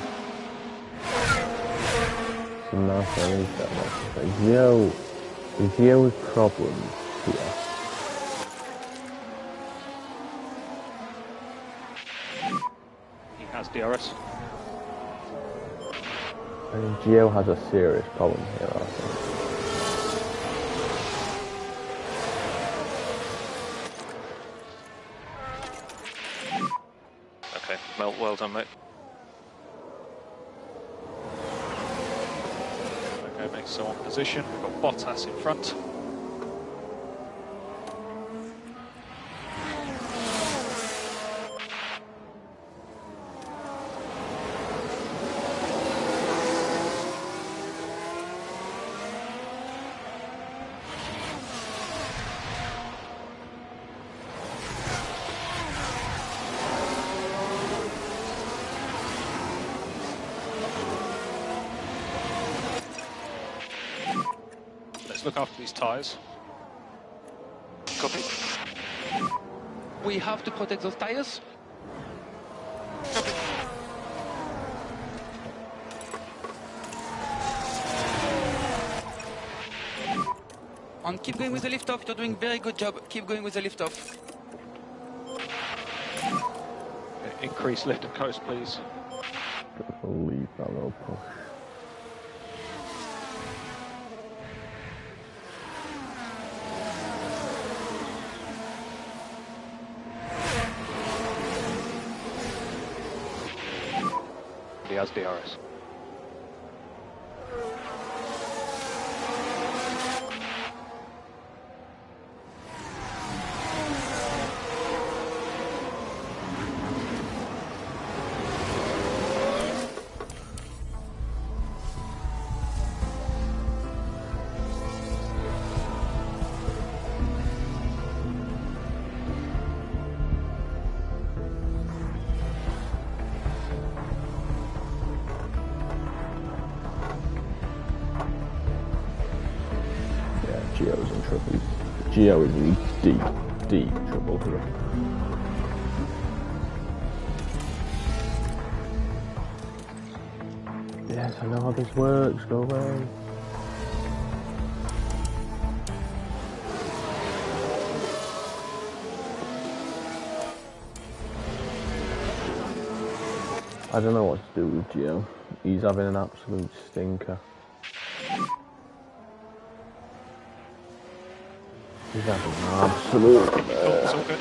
now for a reset. Gio's problem here. He has DRS. I mean, Gio has a serious problem here, I think. Okay, well done, mate. Okay, makes so on position. We've got Bottas in front. Let's look after these tyres. Copy. We have to protect those tires. And keep going with the lift off. You're doing very good job. Keep going with the lift off. Increase lift and coast, please. Leave that little push. He has DRS. Yeah, Gio's in trouble. Gio is in deep, deep trouble here. Yes, I know how this works. Go away. I don't know what to do with Gio. He's having an absolute stinker. He's having an absolute... It's all good.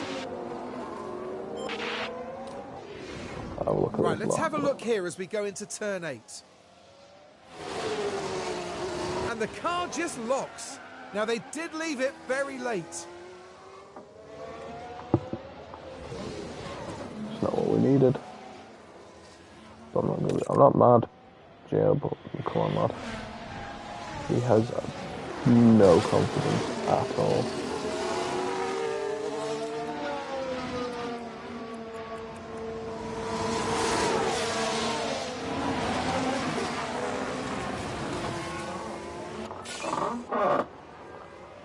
I'll have a look at Right, this let's lot. have a look here as we go into turn 8. And the car just locks. Now, they did leave it very late. It's not what we needed. But I'm not mad, Gio, but come on, lad. He has no confidence at all.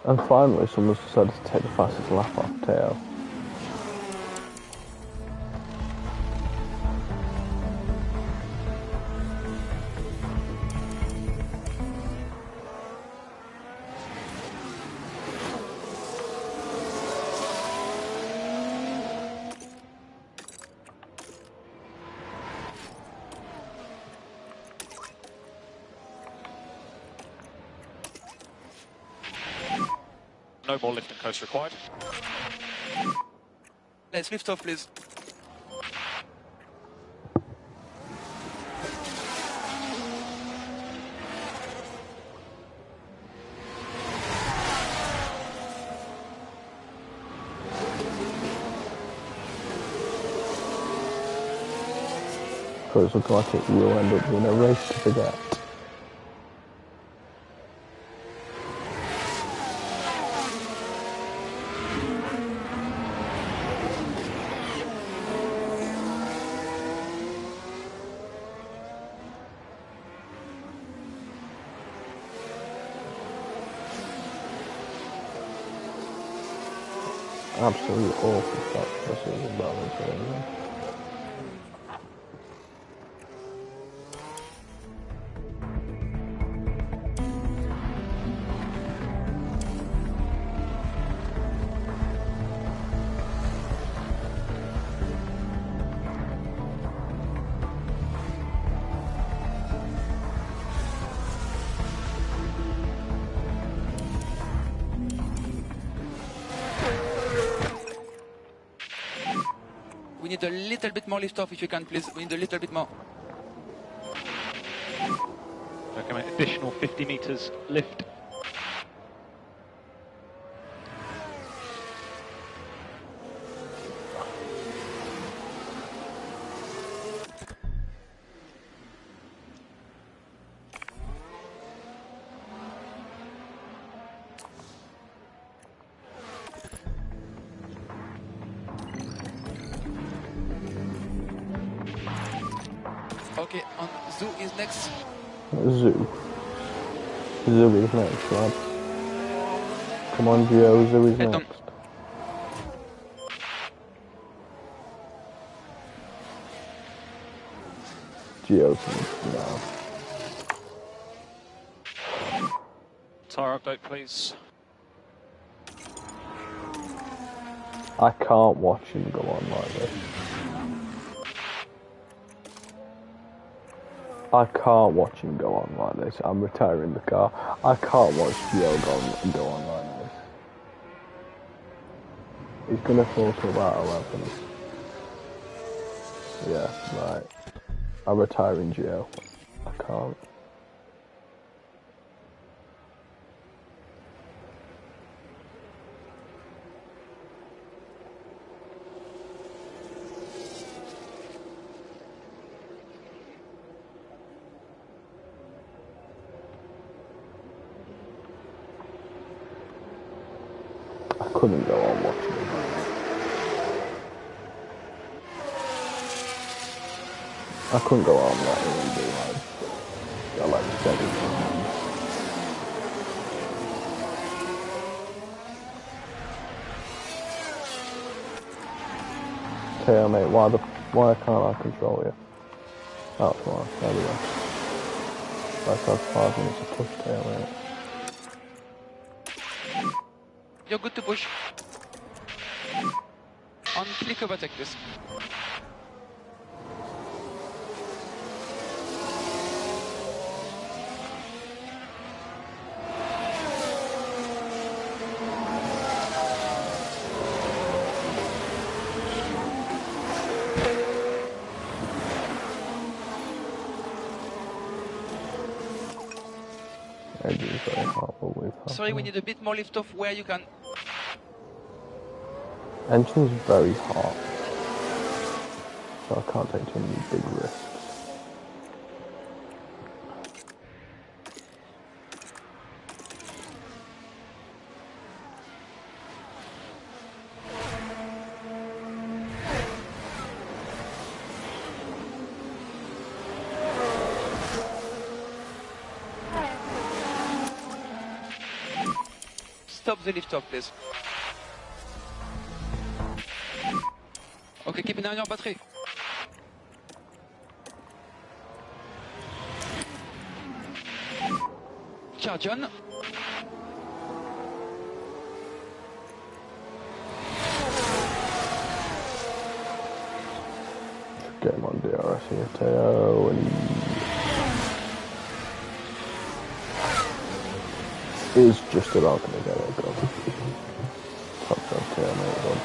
And finally, someone's decided to take the fastest lap off Teo. No more lift and coast required. Let's lift off, please. So it's looking like it will end up being a race to forget. Absolutely awful stuff. This is about this right. We need a little bit more lift off if you can, please. We need a little bit more. Okay, mate, additional 50 meters lift. Okay, and Zoo is next. Zoo. Zoo is next, lad. Come on, Gio, Zoo is Head on. next. Gio's next now. Tyre update, please. I can't watch him go on like this. I can't watch him go on like this. I'm retiring the car. I can't watch Gio go on like this. He's gonna fall to about 11. Yeah, right. I'm retiring Gio. I can't. I couldn't go on watching him. I couldn't go on letting him do like 7. tail, mate. Why can't I control you? That's why. There we go. That's how 5 minutes to push tail, mate. You're good to push. On click overtake, please. Sorry, we need a bit more lift off where you can. Engine's very hot, so I can't take too many big risks. Stop the lift off, please. Okay, keep an eye on your battery. Charge on. Get him on DRS here, Teo, and is just about going to get it done. Top job, Teo, mate, done.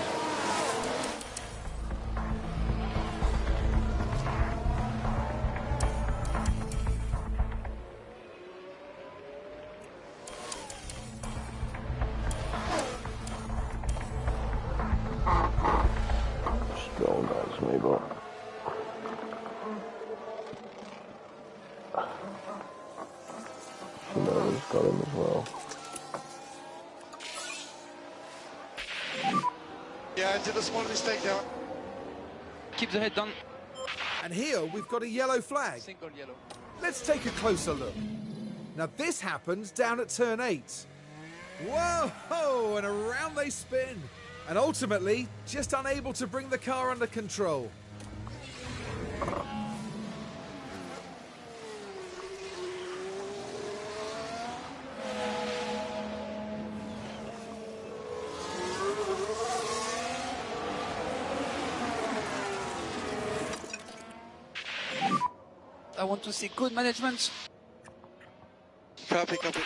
Still knows me, but she knows he's got him as well. Yeah, I did a small mistake there. Keep the head down. And here we've got a yellow flag. Single yellow. Let's take a closer look. Now this happens down at turn 8. Whoa, and around they spin. And ultimately, just unable to bring the car under control. I want to see good management. Copy, copy.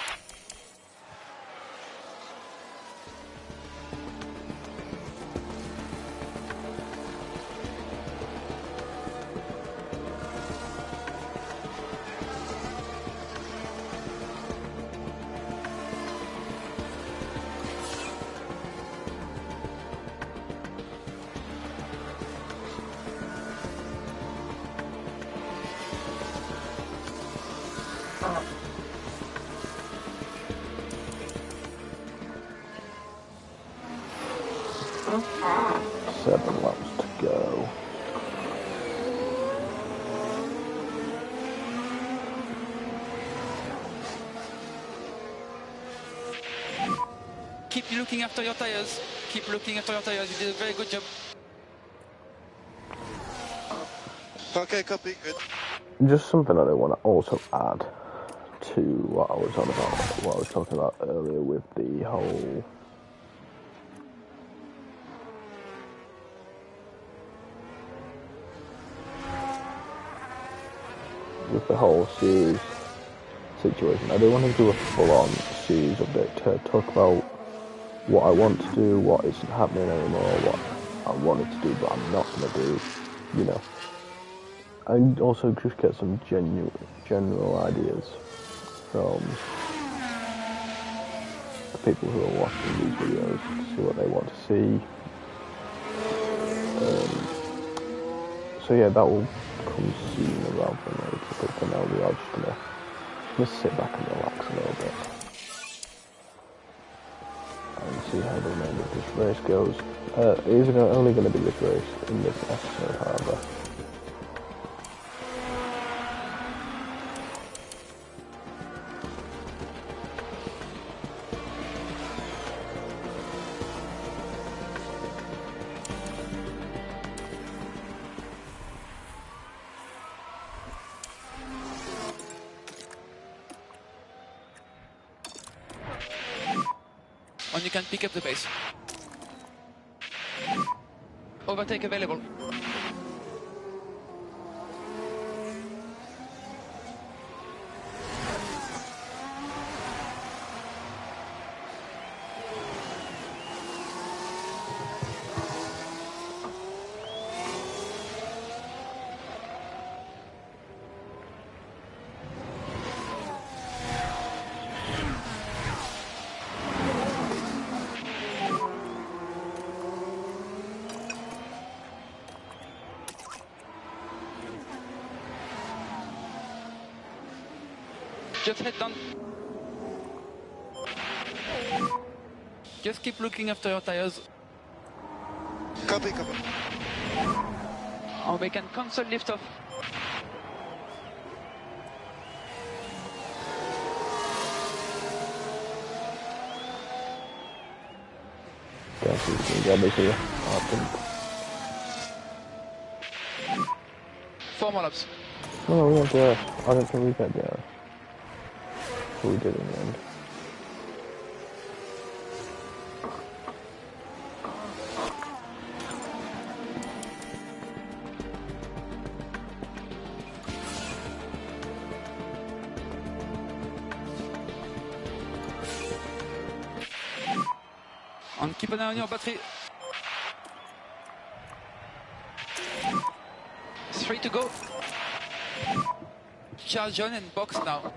Seven laps to go. Keep looking after your tires. Keep looking after your tires. You did a very good job. Okay, copy, good. Just something I want to also add to what I was on about, what I was talking about earlier with the whole series situation. I don't want to do a full-on series update to talk about what I want to do, what isn't happening anymore, what I wanted to do but I'm not going to do, you know. And also just get some general ideas from the people who are watching these videos to see what they want to see. So yeah, that will come soon around for me, but for now we are just gonna sit back and relax a little bit and see how the remainder of this race goes. It isn't only going to be this race in this episode, however. and you can pick up the pace. Overtake available. Just head down. Just keep looking after your tires. Copy, copy. Or we can cancel lift off. here. 4 more laps. No, we went there. I don't think we got there. But we did in the end. And keep an eye on your battery. 3 to go. Charge on and box now.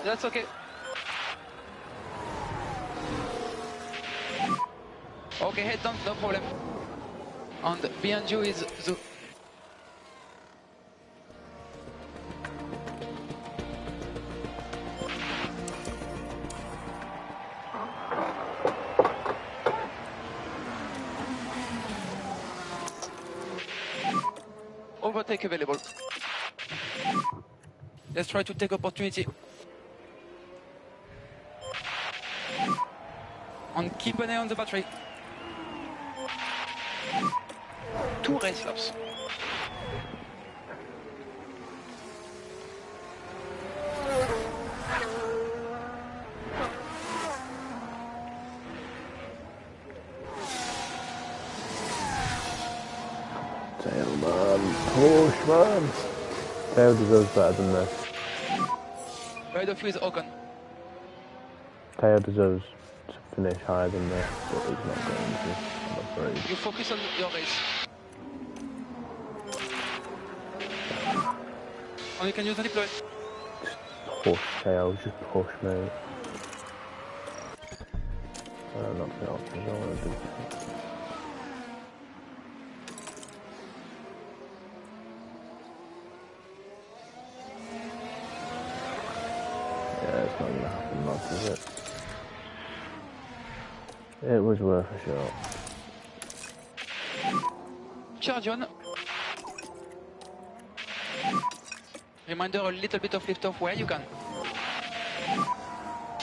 That's okay. Okay, head down, no problem. And behind you is the... Overtake available. Let's try to take opportunity. And keep an eye on the battery. 2 race laps. Tail man, push man. Tail deserves better than this. Right of you is Ocon. Tail deserves to finish higher than this, but he's not going to, I'm afraid. You focus on your race. And you can use the deploy. Push, Tail, just push, mate. Not the options, I want to do something. Yeah, it's not going to happen much, is it? It was worth a shot. Charge on. Reminder, a little bit of lift off where you can.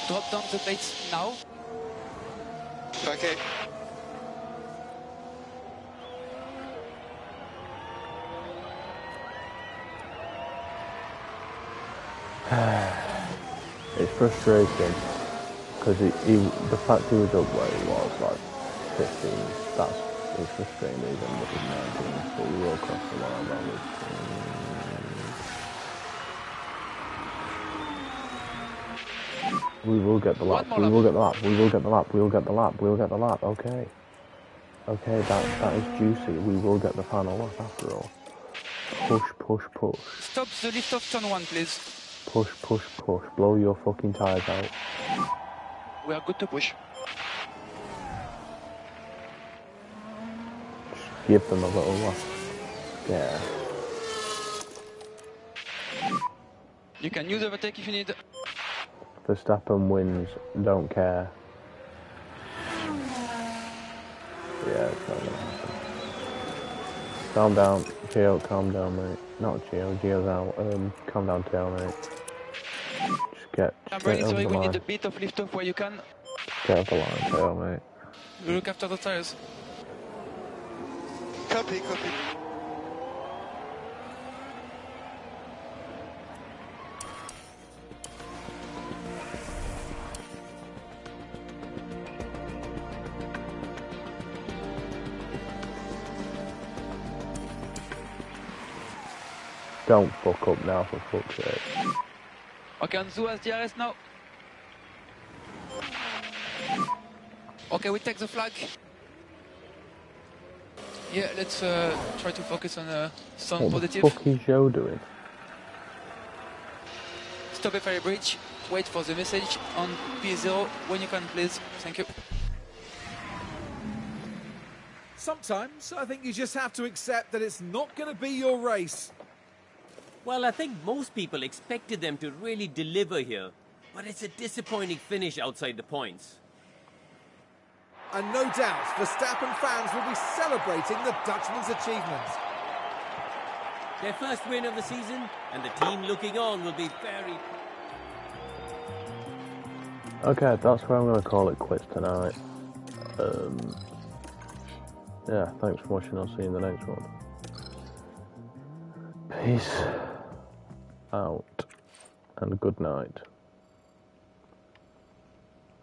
Drop down the plates now. Okay. It's frustrating because the fact he was up where he was, like 15, it's frustrating that he's ended up with 19, but we will cross the line that was. We will get the lap, we will get the lap, we will get the lap, we will get the lap, we will get the lap, okay. Okay, that is juicy, we will get the final lap after all. Push, push, push. Stop the lift off turn 1, please. Push, push, push, blow your fucking tyres out. We are good to push. Just give them a little lap. Yeah. You can use overtake if you need. Verstappen wins, don't care. Yeah, it's not gonna happen. Calm down, Gio, calm down, mate. Not Gio, Gio's out. Calm down, Tail, mate. Just get I'm really over sorry, the we line. need a bit of lift off where you can. Get over the line, Tail, mate. You look after the tires. Copy, copy. Don't fuck up now, for fuck's sake. Okay, on Zoo as DRS now. Okay, we take the flag. Yeah, let's try to focus on some positive. What the fuck is Joe doing? Stop a ferry bridge. Wait for the message on P0 when you can, please. Thank you. Sometimes I think you just have to accept that it's not going to be your race. Well, I think most people expected them to really deliver here, but it's a disappointing finish outside the points. And no doubt, Verstappen fans will be celebrating the Dutchman's achievement. Their first win of the season, and the team looking on will be very... Okay, that's where I'm going to call it quits tonight. Yeah, thanks for watching. I'll see you in the next one. Peace out and good night.